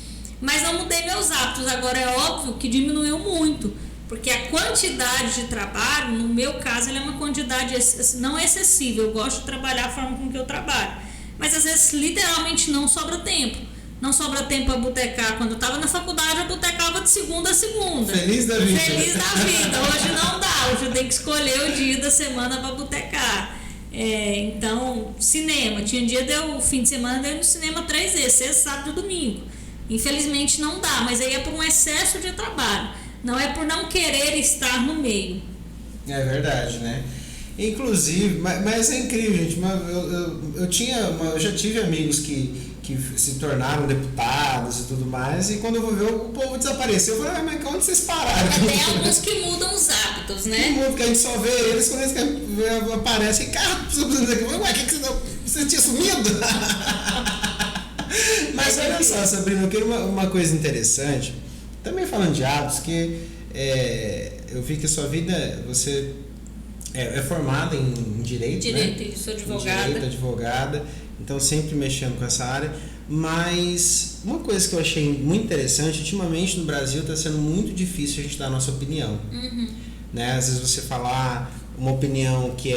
Mas não mudei meus hábitos. Agora é óbvio que diminuiu muito. Porque a quantidade de trabalho, no meu caso, ela é uma quantidade não excessiva. Eu gosto de trabalhar a forma com que eu trabalho. Mas às vezes literalmente não sobra tempo. Não sobra tempo para botecar. Quando eu estava na faculdade, eu botecava de segunda a segunda. Feliz da vida. Feliz da vida. Hoje não dá. você tem que escolher o dia da semana para botecar. Então, cinema. Tinha dia o fim de semana deu no cinema 3 vezes, sexta, sábado e domingo. Infelizmente não dá, mas aí é por um excesso de trabalho. Não é por não querer estar no meio. É verdade, né? Inclusive, mas é incrível, gente. Eu já tive amigos que se tornaram deputados e tudo mais, e quando eu vou ver, o povo desapareceu. Eu falei, mas onde vocês pararam? Tem alguns que mudam os hábitos, né? Que muda, que a gente só vê eles quando eles aparecem. Cara, precisa dizer aqui, ué, você tinha sumido? Mas olha só, Sabrina, eu queria uma coisa interessante, também falando de hábitos, que eu vi que a sua vida, você é formada em Direito, né? Direito, sou advogada. Direito, advogada, então sempre mexendo com essa área. Mas uma coisa que eu achei muito interessante, ultimamente no Brasil está sendo muito difícil a gente dar a nossa opinião. Uhum. Né? Às vezes você falar uma opinião que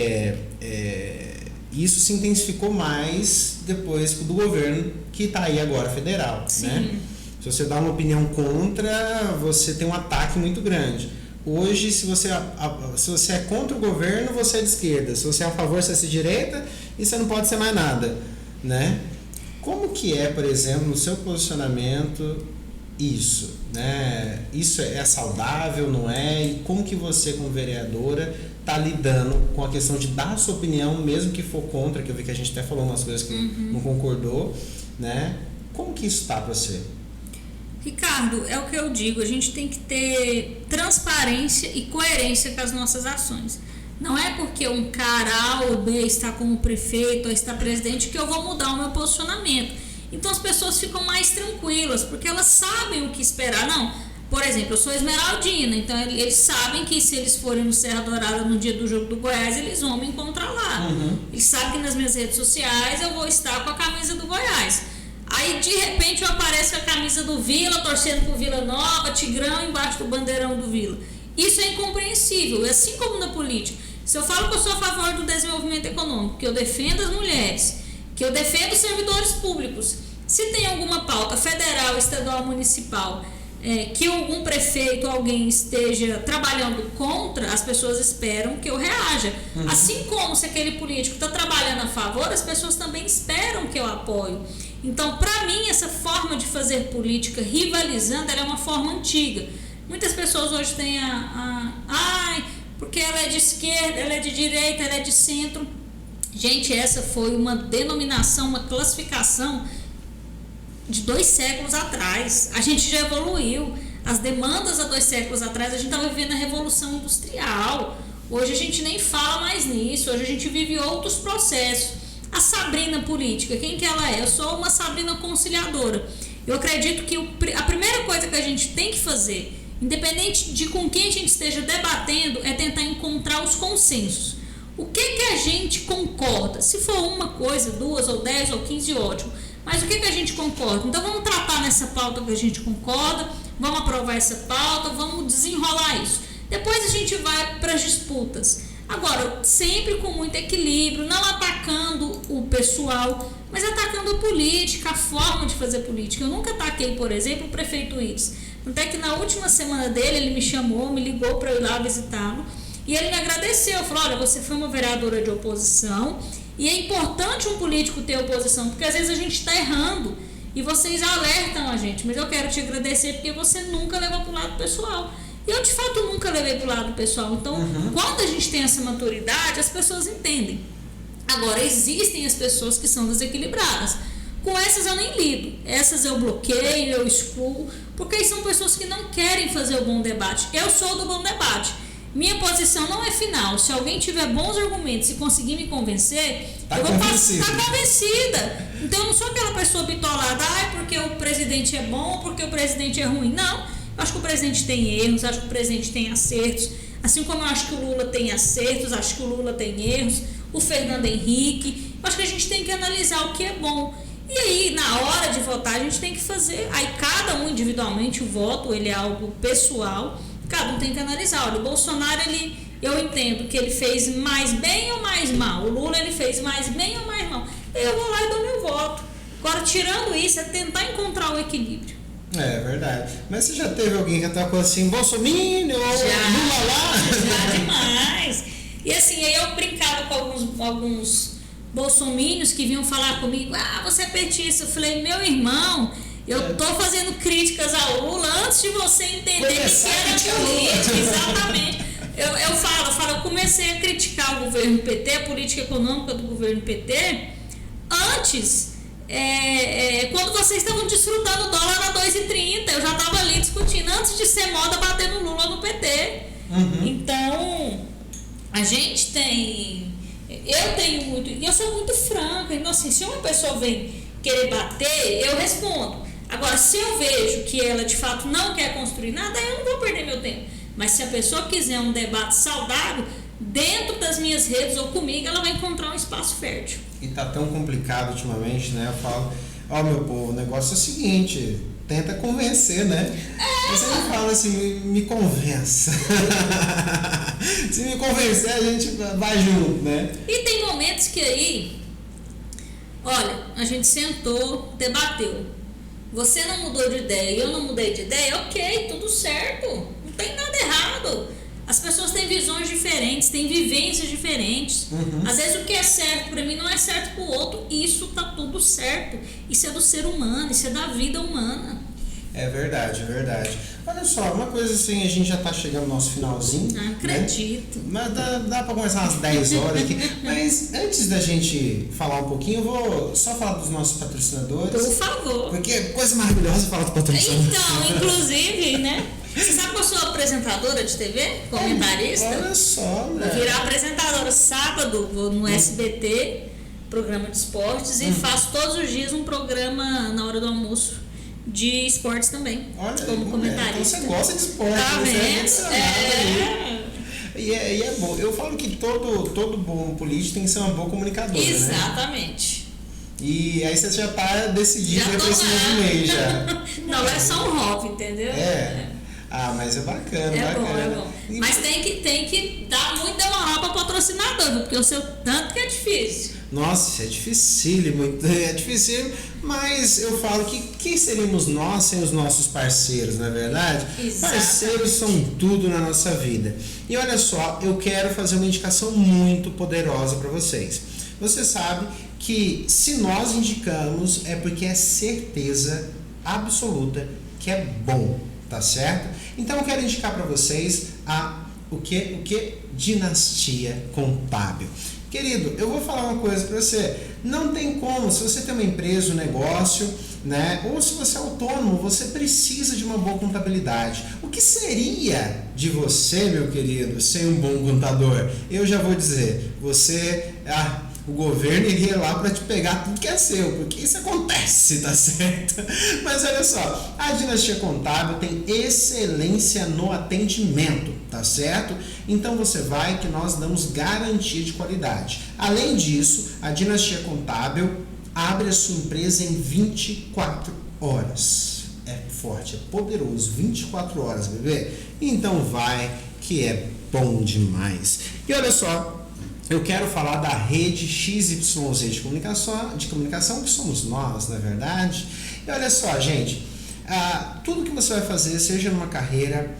isso se intensificou mais depois do governo que está aí agora, federal. Né? Se você dá uma opinião contra, você tem um ataque muito grande. Hoje, se você é contra o governo, você é de esquerda. Se você é a favor, você é de direita e você não pode ser mais nada. Né? Como que é, por exemplo, no seu posicionamento isso? Né? Isso é saudável, não é? E como que você, como vereadora, está lidando com a questão de dar a sua opinião, mesmo que for contra, que eu vi que a gente até falou umas coisas que não concordou, né? Como que isso está para você? Ricardo, é o que eu digo, a gente tem que ter transparência e coerência com as nossas ações. Não é porque um cara A ou B está como prefeito ou está presidente que eu vou mudar o meu posicionamento. Então as pessoas ficam mais tranquilas, porque elas sabem o que esperar. Não, por exemplo, eu sou esmeraldina, então eles sabem que se eles forem no Serra Dourada no dia do jogo do Goiás, eles vão me encontrar lá. Eles sabem que nas minhas redes sociais eu vou estar com a camisa do Goiás. Aí de repente eu apareço com a camisa do Vila, torcendo por Vila Nova, Tigrão embaixo do bandeirão do Vila. Isso é incompreensível, assim como na política. Se eu falo que eu sou a favor do desenvolvimento econômico, que eu defendo as mulheres, que eu defendo os servidores públicos, se tem alguma pauta federal, estadual, municipal, que algum prefeito ou alguém esteja trabalhando contra, as pessoas esperam que eu reaja. Assim como se aquele político está trabalhando a favor, as pessoas também esperam que eu apoie. Então, para mim, essa forma de fazer política rivalizando, ela é uma forma antiga. Muitas pessoas hoje têm porque ela é de esquerda, ela é de direita, ela é de centro. Gente, essa foi uma denominação, uma classificação de 2 séculos atrás. A gente já evoluiu. As demandas há 2 séculos atrás, a gente estava vivendo a Revolução Industrial. Hoje a gente nem fala mais nisso, hoje a gente vive outros processos. A Sabrina política, quem que ela é? Eu sou uma Sabrina conciliadora. Eu acredito que a primeira coisa que a gente tem que fazer, independente de com quem a gente esteja debatendo, é tentar encontrar os consensos. O que a gente concorda? Se for uma coisa, 2 ou 10 ou 15, ótimo. Mas o que a gente concorda? Então vamos tratar nessa pauta que a gente concorda, vamos aprovar essa pauta, vamos desenrolar isso. Depois a gente vai para as disputas. Agora, sempre com muito equilíbrio, não atacando o pessoal, mas atacando a política, a forma de fazer política. Eu nunca ataquei, por exemplo, o prefeito Iris. Até que na última semana dele, ele me chamou, me ligou para eu ir lá visitá-lo. E ele me agradeceu, falou, olha, você foi uma vereadora de oposição e é importante um político ter oposição, porque às vezes a gente está errando e vocês alertam a gente, mas eu quero te agradecer porque você nunca levou para o lado pessoal. E eu, de fato, nunca levei para o lado pessoal. Então, quando a gente tem essa maturidade, as pessoas entendem. Agora, existem as pessoas que são desequilibradas. Com essas eu nem lido. Essas eu bloqueio, eu excluo, porque são pessoas que não querem fazer o bom debate. Eu sou do bom debate. Minha posição não é final. Se alguém tiver bons argumentos e conseguir me convencer, eu vou estar convencida. Então, eu não sou aquela pessoa bitolada, porque o presidente é bom, porque o presidente é ruim. Não. Acho que o presidente tem erros, acho que o presidente tem acertos, assim como eu acho que o Lula tem acertos, acho que o Lula tem erros, o Fernando Henrique. Eu acho que a gente tem que analisar o que é bom. E aí, na hora de votar, a gente tem que fazer, aí cada um individualmente, o voto, ele é algo pessoal, cada um tem que analisar. Olha, o Bolsonaro, eu entendo que ele fez mais bem ou mais mal, o Lula, ele fez mais bem ou mais mal. Eu vou lá e dou meu voto. Agora, tirando isso, é tentar encontrar o equilíbrio. É verdade. Mas você já teve alguém que atacou assim, Bolsonaro ou Lula lá? Já demais. E assim, aí eu brincava com alguns bolsominions que vinham falar comigo, você é petista. Eu falei, meu irmão, eu tô fazendo críticas ao Lula antes de você entender que era política. Exatamente. Eu falo, eu comecei a criticar o governo PT, a política econômica do governo PT, antes, quando vocês estavam desfrutando o dólar a 2,30, eu já estava ali discutindo, antes de ser moda bater no Lula no PT. Então, a gente tem, eu tenho muito, e eu sou muito franca, então assim, se uma pessoa vem querer bater, eu respondo. Agora, se eu vejo que ela de fato não quer construir nada, eu não vou perder meu tempo. Mas se a pessoa quiser um debate saudável, dentro das minhas redes ou comigo, ela vai encontrar um espaço fértil. E tá tão complicado ultimamente, né? Eu falo, meu povo, o negócio é o seguinte, tenta convencer, né? Você me fala assim, me convença. Se me convencer, a gente vai junto, né? E tem momentos que aí, olha, a gente sentou, debateu. Você não mudou de ideia, eu não mudei de ideia, ok, tudo certo. Não tem nada errado. As pessoas têm visões diferentes, têm vivências diferentes. Às vezes o que é certo para mim não é certo para o outro. Isso tá tudo certo. Isso é do ser humano, isso é da vida humana. É verdade, é verdade. Olha só, uma coisa assim, a gente já tá chegando no nosso finalzinho. Não acredito. Né? Mas dá para começar umas 10 horas aqui. Mas antes da gente falar um pouquinho, eu vou só falar dos nossos patrocinadores. Por favor. Porque é coisa maravilhosa falar dos patrocinadores. Então, inclusive, né? Você sabe que eu sou apresentadora de TV? Comentarista? Olha só, né? Vou virar apresentadora sábado, vou no SBT, programa de esportes, e faço todos os dias um programa na hora do almoço de esportes também. Olha, como comentarista. Então você gosta de esporte, tá vendo? E é bom. Eu falo que todo bom político tem que ser uma boa comunicadora. Exatamente. Né? E aí você já tá decidido para esse novo mês já. Não, é só um hobby, entendeu? Mas é bacana, é bacana. Bom. Mas tem que dar muito demorar para patrocinador, porque eu sei o tanto que é difícil. Nossa, isso é dificílimo, mas eu falo que quem seríamos nós sem os nossos parceiros, não é verdade? Exatamente. Parceiros são tudo na nossa vida. E olha só, eu quero fazer uma indicação muito poderosa para vocês. Você sabe que se nós indicamos é porque é certeza absoluta que é bom, tá certo? Então eu quero indicar para vocês o que? Dinastia Contábil. Querido, eu vou falar uma coisa para você. Não tem como, se você tem uma empresa, um negócio, né? Ou se você é autônomo, você precisa de uma boa contabilidade. O que seria de você, meu querido, sem um bom contador? Eu já vou dizer, o governo iria lá para te pegar tudo que é seu, porque isso acontece, tá certo? Mas olha só, a Dinastia Contábil tem excelência no atendimento, tá certo? Então você vai que nós damos garantia de qualidade. Além disso, a Dinastia Contábil abre a sua empresa em 24 horas. É forte, é poderoso, 24 horas, bebê. Então vai que é bom demais. E olha só, eu quero falar da rede XYZ de comunicação, que somos nós, não é verdade? E olha só, gente, tudo que você vai fazer, seja numa carreira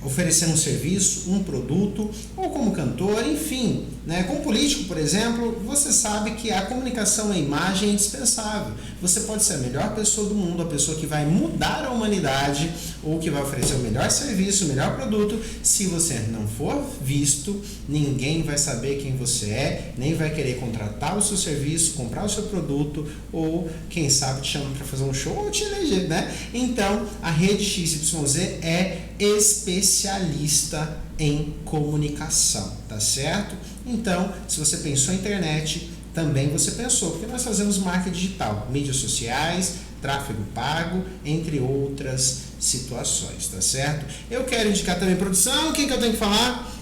oferecendo um serviço, um produto, ou como cantor, enfim, né? Como político, por exemplo, você sabe que a comunicação, a imagem é indispensável. Você pode ser a melhor pessoa do mundo, a pessoa que vai mudar a humanidade, ou que vai oferecer o melhor serviço, o melhor produto. Se você não for visto, ninguém vai saber quem você é, nem vai querer contratar o seu serviço, comprar o seu produto, ou quem sabe te chama para fazer um show ou te eleger, né? Então, a rede XYZ é especialista em comunicação, tá certo? Então, se você pensou em internet, também você pensou, porque nós fazemos marketing digital, mídias sociais, tráfego pago, entre outras situações, tá certo? Eu quero indicar também produção, quem que eu tenho que falar?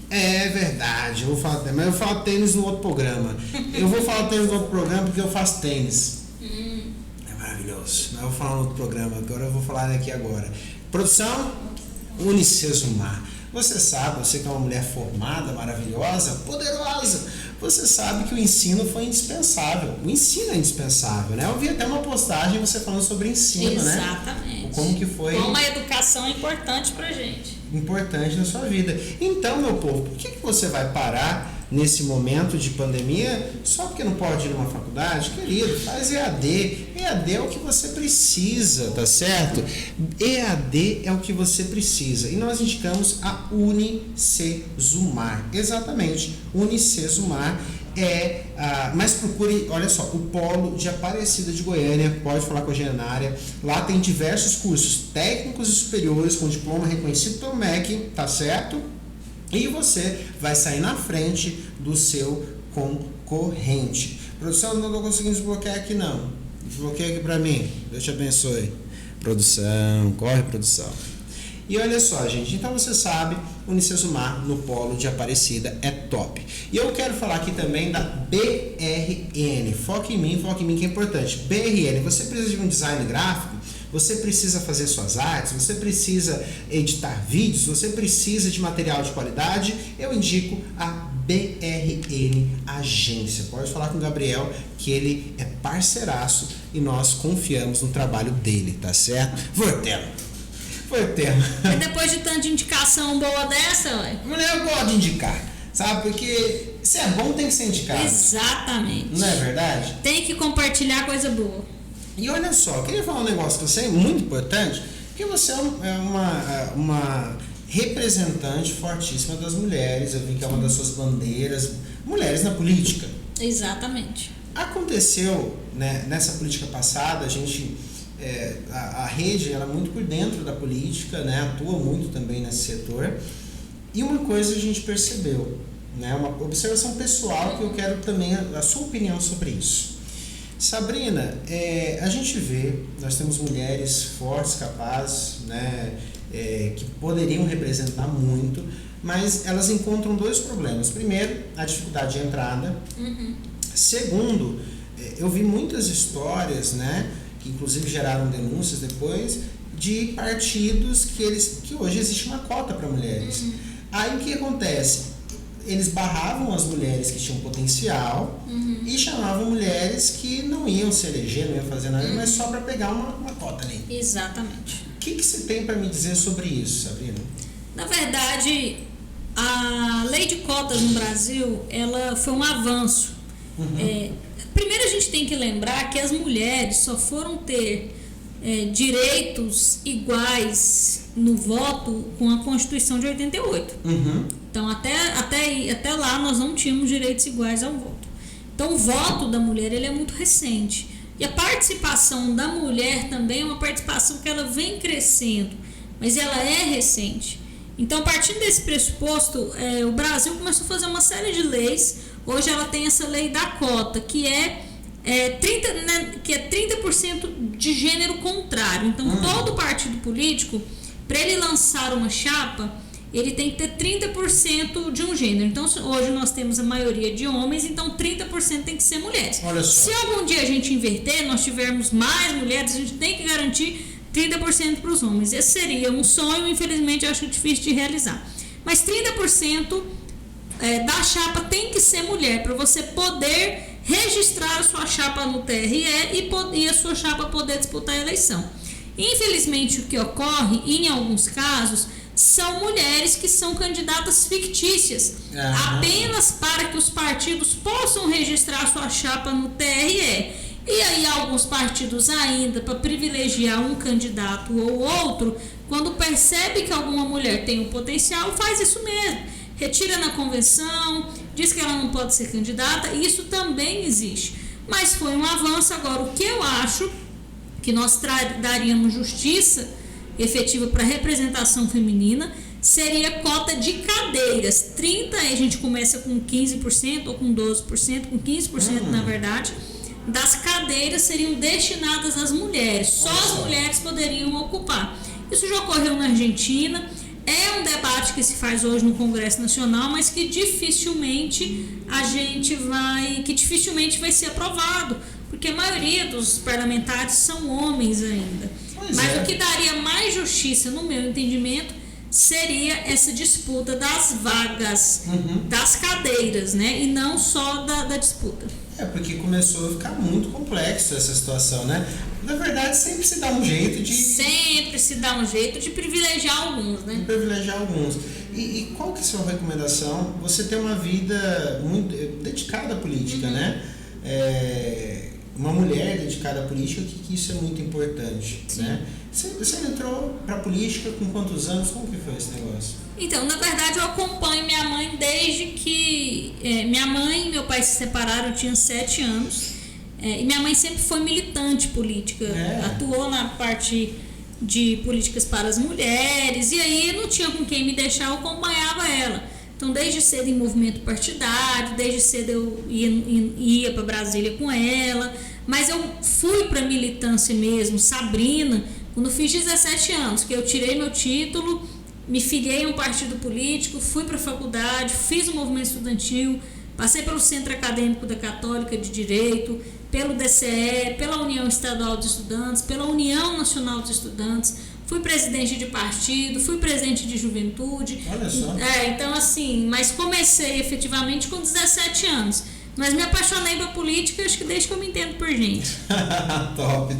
É verdade, eu vou falar, mas eu falo tênis no outro programa. Eu vou falar tênis no outro programa porque eu faço tênis. É maravilhoso, mas eu vou falar no outro programa, agora eu vou falar aqui agora. Produção, Unicesumar. Você sabe, você que é uma mulher formada, maravilhosa, poderosa, você sabe que o ensino foi indispensável. O ensino é indispensável, né? Eu vi até uma postagem você falando sobre ensino, Exatamente. né? Como que foi... Como a educação é importante pra gente. Importante na sua vida. Então, meu povo, por que você vai parar nesse momento de pandemia só porque não pode ir numa faculdade? Querido, faz EAD. EAD é o que você precisa, tá certo? EAD é o que você precisa. E nós indicamos a Unicesumar. Exatamente, Unicesumar mas procure, olha só, o Polo de Aparecida de Goiânia, pode falar com a Genária. Lá tem diversos cursos técnicos e superiores com diploma reconhecido pelo MEC, tá certo? E você vai sair na frente do seu concorrente. Produção, não estou conseguindo desbloquear aqui não. Desbloqueia aqui para mim. Deus te abençoe. Produção, corre produção. E olha só, gente, então você sabe, Unicesumar no Polo de Aparecida é top. E eu quero falar aqui também da BRN. Foca em mim que é importante. BRN, você precisa de um design gráfico? Você precisa fazer suas artes, você precisa editar vídeos, você precisa de material de qualidade, eu indico a BRN Agência. Pode falar com o Gabriel, que ele é parceiraço e nós confiamos no trabalho dele, tá certo? Voltemos. E depois de tanta indicação boa dessa, ué? Mulher, eu gosto de indicar, sabe? Porque se é bom tem que ser indicado. Exatamente. Não é verdade? Tem que compartilhar coisa boa. E olha só, eu queria falar um negócio com você muito importante, porque você é uma representante fortíssima das mulheres. Eu vi que é uma das suas bandeiras, mulheres na política. Exatamente. Aconteceu, né, nessa política passada, a gente, a rede, ela é muito por dentro da política, né, atua muito também nesse setor. E uma coisa a gente percebeu, né, uma observação pessoal que eu quero também a sua opinião sobre isso. Sabrina, a gente vê, nós temos mulheres fortes, capazes, né, que poderiam representar muito, mas elas encontram dois problemas. Primeiro, a dificuldade de entrada. Uhum. Segundo, eu vi muitas histórias, né, que inclusive geraram denúncias depois, de partidos que hoje existe uma cota para mulheres. Uhum. Aí o que acontece? Eles barravam as mulheres que tinham potencial e chamavam mulheres que não iam se eleger, não iam fazer nada, mas só para pegar uma cota ali. Exatamente. O que você tem para me dizer sobre isso, Sabrina? Na verdade, a lei de cotas no Brasil, ela foi um avanço. Primeiro a gente tem que lembrar que as mulheres só foram ter direitos iguais no voto com a Constituição de 88. Então, até lá nós não tínhamos direitos iguais ao voto. Então, o voto da mulher ele é muito recente. E a participação da mulher também é uma participação que ela vem crescendo, mas ela é recente. Então, partindo desse pressuposto, o Brasil começou a fazer uma série de leis. Hoje ela tem essa lei da cota, que é 30% de gênero contrário. Então, todo partido político, para ele lançar uma chapa, ele tem que ter 30% de um gênero. Então, hoje nós temos a maioria de homens, então 30% tem que ser mulheres. Olha só. Se algum dia a gente inverter, nós tivermos mais mulheres, a gente tem que garantir 30% para os homens. Esse seria um sonho, infelizmente, eu acho difícil de realizar. Mas 30% da chapa tem que ser mulher, para você poder registrar a sua chapa no TRE e a sua chapa poder disputar a eleição. Infelizmente, o que ocorre, em alguns casos, são mulheres que são candidatas fictícias, apenas para que os partidos possam registrar sua chapa no TRE. E aí alguns partidos ainda, para privilegiar um candidato ou outro, quando percebe que alguma mulher tem um potencial, faz isso mesmo. Retira na convenção, diz que ela não pode ser candidata, e isso também existe. Mas foi um avanço. Agora, o que eu acho que nós daríamos justiça efetiva para representação feminina seria cota de cadeiras. 30%, a gente começa com 15% ou com 12%, com 15% na verdade, das cadeiras seriam destinadas às mulheres. Só as mulheres poderiam ocupar. Isso já ocorreu na Argentina. É um debate que se faz hoje no Congresso Nacional, mas que dificilmente vai ser aprovado, porque a maioria dos parlamentares são homens ainda. Mas o que daria mais justiça, no meu entendimento, seria essa disputa das vagas, das cadeiras, né? E não só da disputa. Porque começou a ficar muito complexo essa situação, né? Na verdade, sempre se dá um jeito de... Sempre se dá um jeito de privilegiar alguns, né? De privilegiar alguns. E qual que é a sua recomendação? Você tem uma vida muito dedicada à política, né? Uma mulher dedicada à política, que isso é muito importante, né? Você entrou para a política com quantos anos? Como que foi esse negócio? Então, na verdade, eu acompanho minha mãe desde que... minha mãe e meu pai se separaram, eu tinha 7 anos. E minha mãe sempre foi militante política. Atuou na parte de políticas para as mulheres. E aí, não tinha com quem me deixar, eu acompanhava ela. Então, desde cedo em movimento partidário, desde cedo eu ia para Brasília com ela. Mas eu fui para militância mesmo, Sabrina, quando eu fiz 17 anos, que eu tirei meu título, me filiei a um partido político, fui para a faculdade, fiz o movimento estudantil, passei pelo Centro Acadêmico da Católica de Direito, pelo DCE, pela União Estadual dos Estudantes, pela União Nacional dos Estudantes, fui presidente de partido, fui presidente de juventude. Olha só. Então assim, mas comecei efetivamente com 17 anos. Mas me apaixonei pela política, acho que desde que eu me entendo por gente. Top.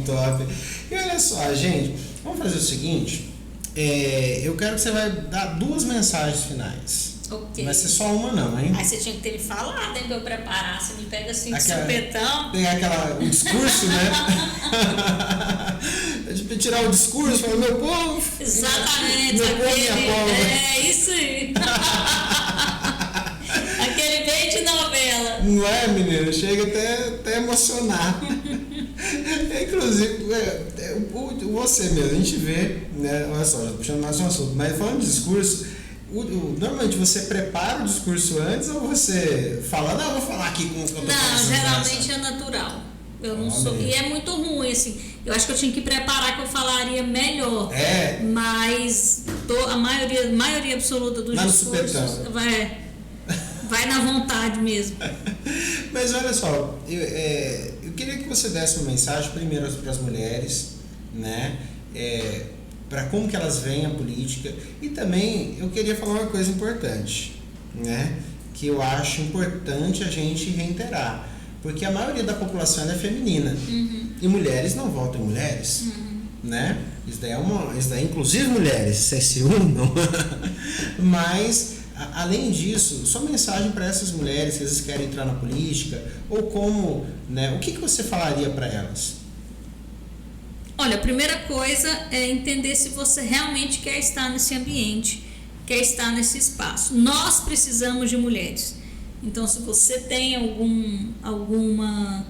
E olha só, gente, vamos fazer o seguinte, eu quero que você vai dar 2 mensagens finais. Ok. Vai ser só uma não, hein? Aí você tinha que ter me falado, hein, pra eu preparar. Você me pega assim de supetão. Pegar o discurso, né? De tirar o discurso, falar, meu povo. Exatamente. Meu povo, minha povo. Isso aí. Aquele bem de novela. Não é, menino? Chega até emocionar. Inclusive, você mesmo, a gente vê, né? Olha só, puxando mais um assunto, mas falando de discurso, normalmente você prepara o discurso antes ou você fala, não, vou falar aqui com o que eu tô pensando? Não, geralmente é natural. Eu não sou. E é muito ruim, assim. Eu acho que eu tinha que preparar que eu falaria melhor. Mas a maioria absoluta dos discursos vai na vontade mesmo. Mas olha só, eu queria que você desse uma mensagem primeiro para as mulheres, né? Para como que elas veem a política. E também eu queria falar uma coisa importante, né? Que eu acho importante a gente reiterar. Porque a maioria da população é feminina. E mulheres não votam em mulheres. Né? Isso daí inclusive mulheres, se unam. Mas, além disso, sua mensagem para essas mulheres que às vezes querem entrar na política, ou como, né? O que você falaria para elas? Olha, a primeira coisa é entender se você realmente quer estar nesse ambiente, quer estar nesse espaço. Nós precisamos de mulheres. Então, se você tem alguma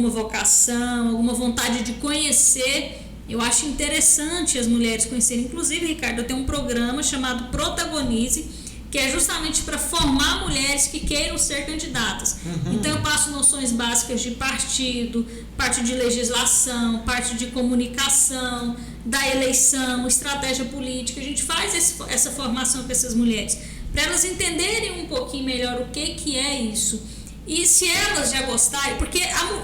vocação, alguma vontade de conhecer, eu acho interessante as mulheres conhecerem. Inclusive, Ricardo, eu tenho um programa chamado Protagonize, que é justamente para formar mulheres que queiram ser candidatas. Então, eu passo noções básicas de partido, parte de legislação, parte de comunicação, da eleição, estratégia política. A gente faz essa formação com essas mulheres, para elas entenderem um pouquinho melhor o que é isso. E se elas já gostarem, porque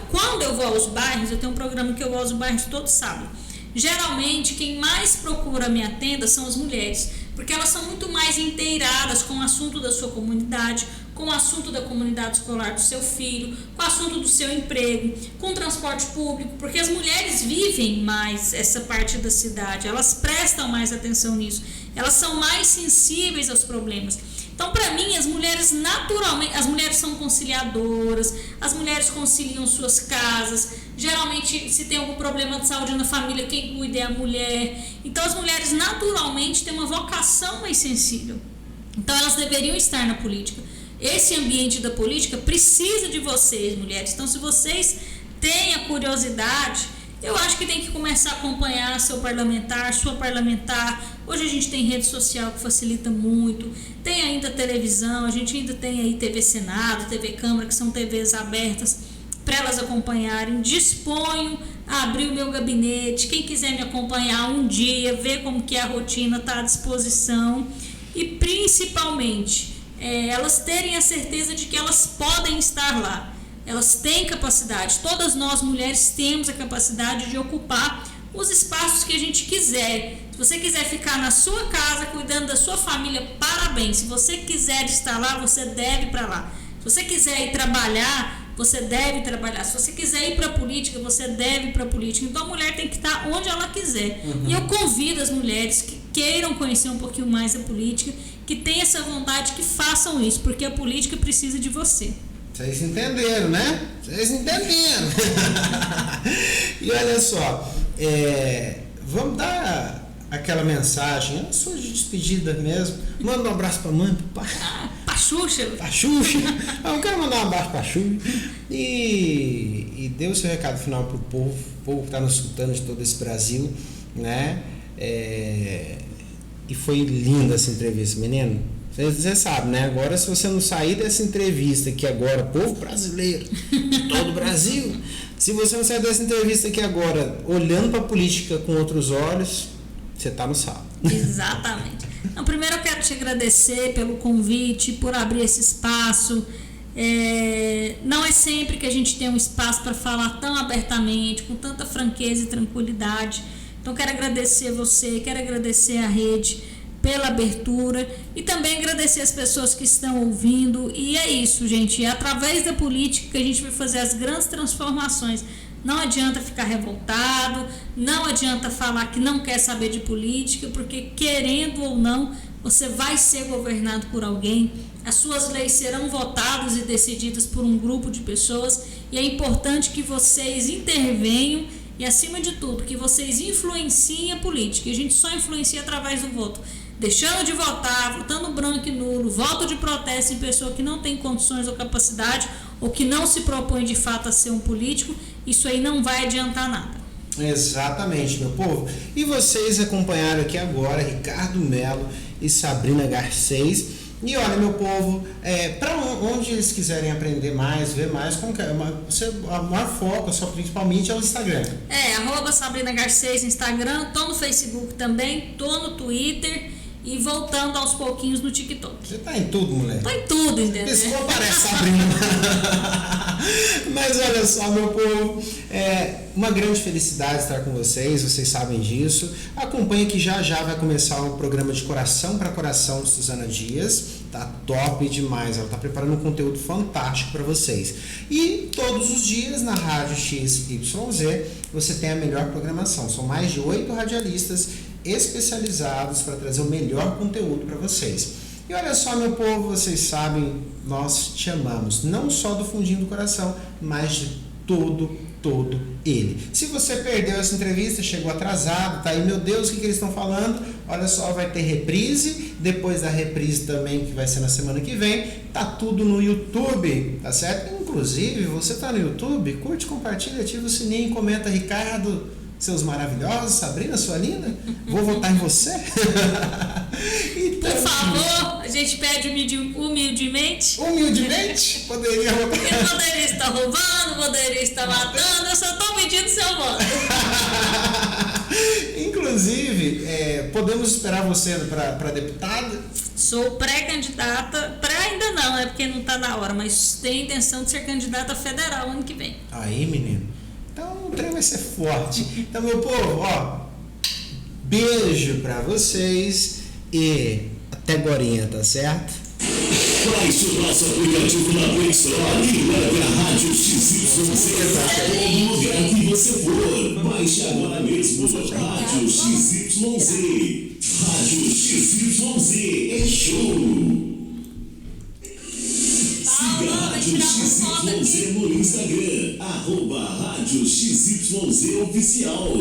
quando eu vou aos bairros, eu tenho um programa que eu vou aos bairros todo sábado, geralmente quem mais procura a minha tenda são as mulheres, porque elas são muito mais inteiradas com o assunto da sua comunidade, com o assunto da comunidade escolar do seu filho, com o assunto do seu emprego, com o transporte público, porque as mulheres vivem mais essa parte da cidade, elas prestam mais atenção nisso, elas são mais sensíveis aos problemas. Então, para mim, as mulheres naturalmente, as mulheres são conciliadoras, as mulheres conciliam suas casas, geralmente se tem algum problema de saúde na família, quem cuida é a mulher. Então, as mulheres naturalmente têm uma vocação mais sensível. Então, elas deveriam estar na política. Esse ambiente da política precisa de vocês, mulheres. Então, se vocês têm a curiosidade, eu acho que tem que começar a acompanhar seu parlamentar, sua parlamentar. Hoje a gente tem rede social que facilita muito, tem ainda televisão, a gente ainda tem aí TV Senado, TV Câmara, que são TVs abertas para elas acompanharem. Disponho a abrir o meu gabinete, quem quiser me acompanhar um dia, ver como que a rotina está à disposição e principalmente elas terem a certeza de que elas podem estar lá. Elas têm capacidade, todas nós mulheres temos a capacidade de ocupar os espaços que a gente quiser. Se você quiser ficar na sua casa, cuidando da sua família, parabéns. Se você quiser estar lá, você deve ir para lá. Se você quiser ir trabalhar, você deve trabalhar. Se você quiser ir para a política, você deve ir para a política. Então a mulher tem que estar onde ela quiser. E eu convido as mulheres que queiram conhecer um pouquinho mais a política, que tenham essa vontade, que façam isso, porque a política precisa de você. Vocês entenderam, né? Vocês entenderam. E olha só, vamos dar aquela mensagem, eu sou de despedida mesmo. Manda um abraço pra mãe, pro pai. Pra Xuxa. Pra Xuxa. Eu quero mandar um abraço pra Xuxa. E dê o seu recado final pro povo, o povo que tá nos escutando de todo esse Brasil, né? E foi linda essa entrevista, menino. Você sabe, né? Agora, se você não sair dessa entrevista aqui agora, povo brasileiro, todo o Brasil, se você não sair dessa entrevista aqui agora, olhando para a política com outros olhos, você está no salvo. Exatamente. Então, primeiro eu quero te agradecer pelo convite, por abrir esse espaço. Não é sempre que a gente tem um espaço para falar tão abertamente, com tanta franqueza e tranquilidade. Então, quero agradecer você, quero agradecer a rede pela abertura e também agradecer as pessoas que estão ouvindo. E é isso, gente, é através da política que a gente vai fazer as grandes transformações. Não adianta ficar revoltado, não adianta falar que não quer saber de política, porque querendo ou não, você vai ser governado por alguém, as suas leis serão votadas e decididas por um grupo de pessoas, e é importante que vocês intervenham e, acima de tudo, que vocês influenciem a política. E a gente só influencia através do voto. Deixando de votar, votando branco e nulo, voto de protesto em pessoa que não tem condições ou capacidade, ou que não se propõe de fato a ser um político, isso aí não vai adiantar nada. Exatamente, meu povo. E vocês acompanharam aqui agora Ricardo Melo e Sabrina Garcês. E olha, meu povo, para onde eles quiserem aprender mais, ver mais, como que o maior foco, só principalmente, é o Instagram. @Sabrina Garcês no Instagram, tô no Facebook também, tô no Twitter e voltando aos pouquinhos no TikTok. Você tá em tudo, mulher? Tô em tudo, entendeu? Piscou, parece Sabrina. Mas olha só, meu povo, uma grande felicidade estar com vocês sabem disso. Acompanhe que já vai começar o programa de Coração para Coração de Suzana Dias. Tá top demais, ela tá preparando um conteúdo fantástico para vocês. E todos os dias na Rádio XYZ você tem a melhor programação. São mais de 8 radialistas especializados para trazer o melhor conteúdo para vocês. E olha só, meu povo, vocês sabem, nós te amamos, não só do fundinho do coração, mas de todo ele. Se você perdeu essa entrevista, chegou atrasado, tá aí, meu Deus, o que eles estão falando? Olha só, vai ter reprise, depois da reprise também, que vai ser na semana que vem, tá tudo no YouTube, tá certo? Inclusive, você tá no YouTube, curte, compartilha, ativa o sininho, comenta, Ricardo, seus maravilhosos, Sabrina, sua linda, vou votar em você. Por favor, a gente pede humildemente. Humildemente? Poderia votar. Eu poderia estar roubando, poderia estar matando, eu só estou pedindo seu voto. Inclusive, podemos esperar você para deputada? Sou pré-candidata, ainda não, é porque não está na hora, mas tenho intenção de ser candidata federal ano que vem. Aí, menino. Então o trem vai ser forte. Então, meu povo, beijo pra vocês e até agorinha, tá certo? Baixe o nosso aplicativo na Play Store e leve a Rádio XYZ para todo lugar que você for. Baixe agora mesmo Rádio XYZ. Rádio XYZ é show. Siga a Rádio XYZ no Instagram, @Rádio XYZ Oficial.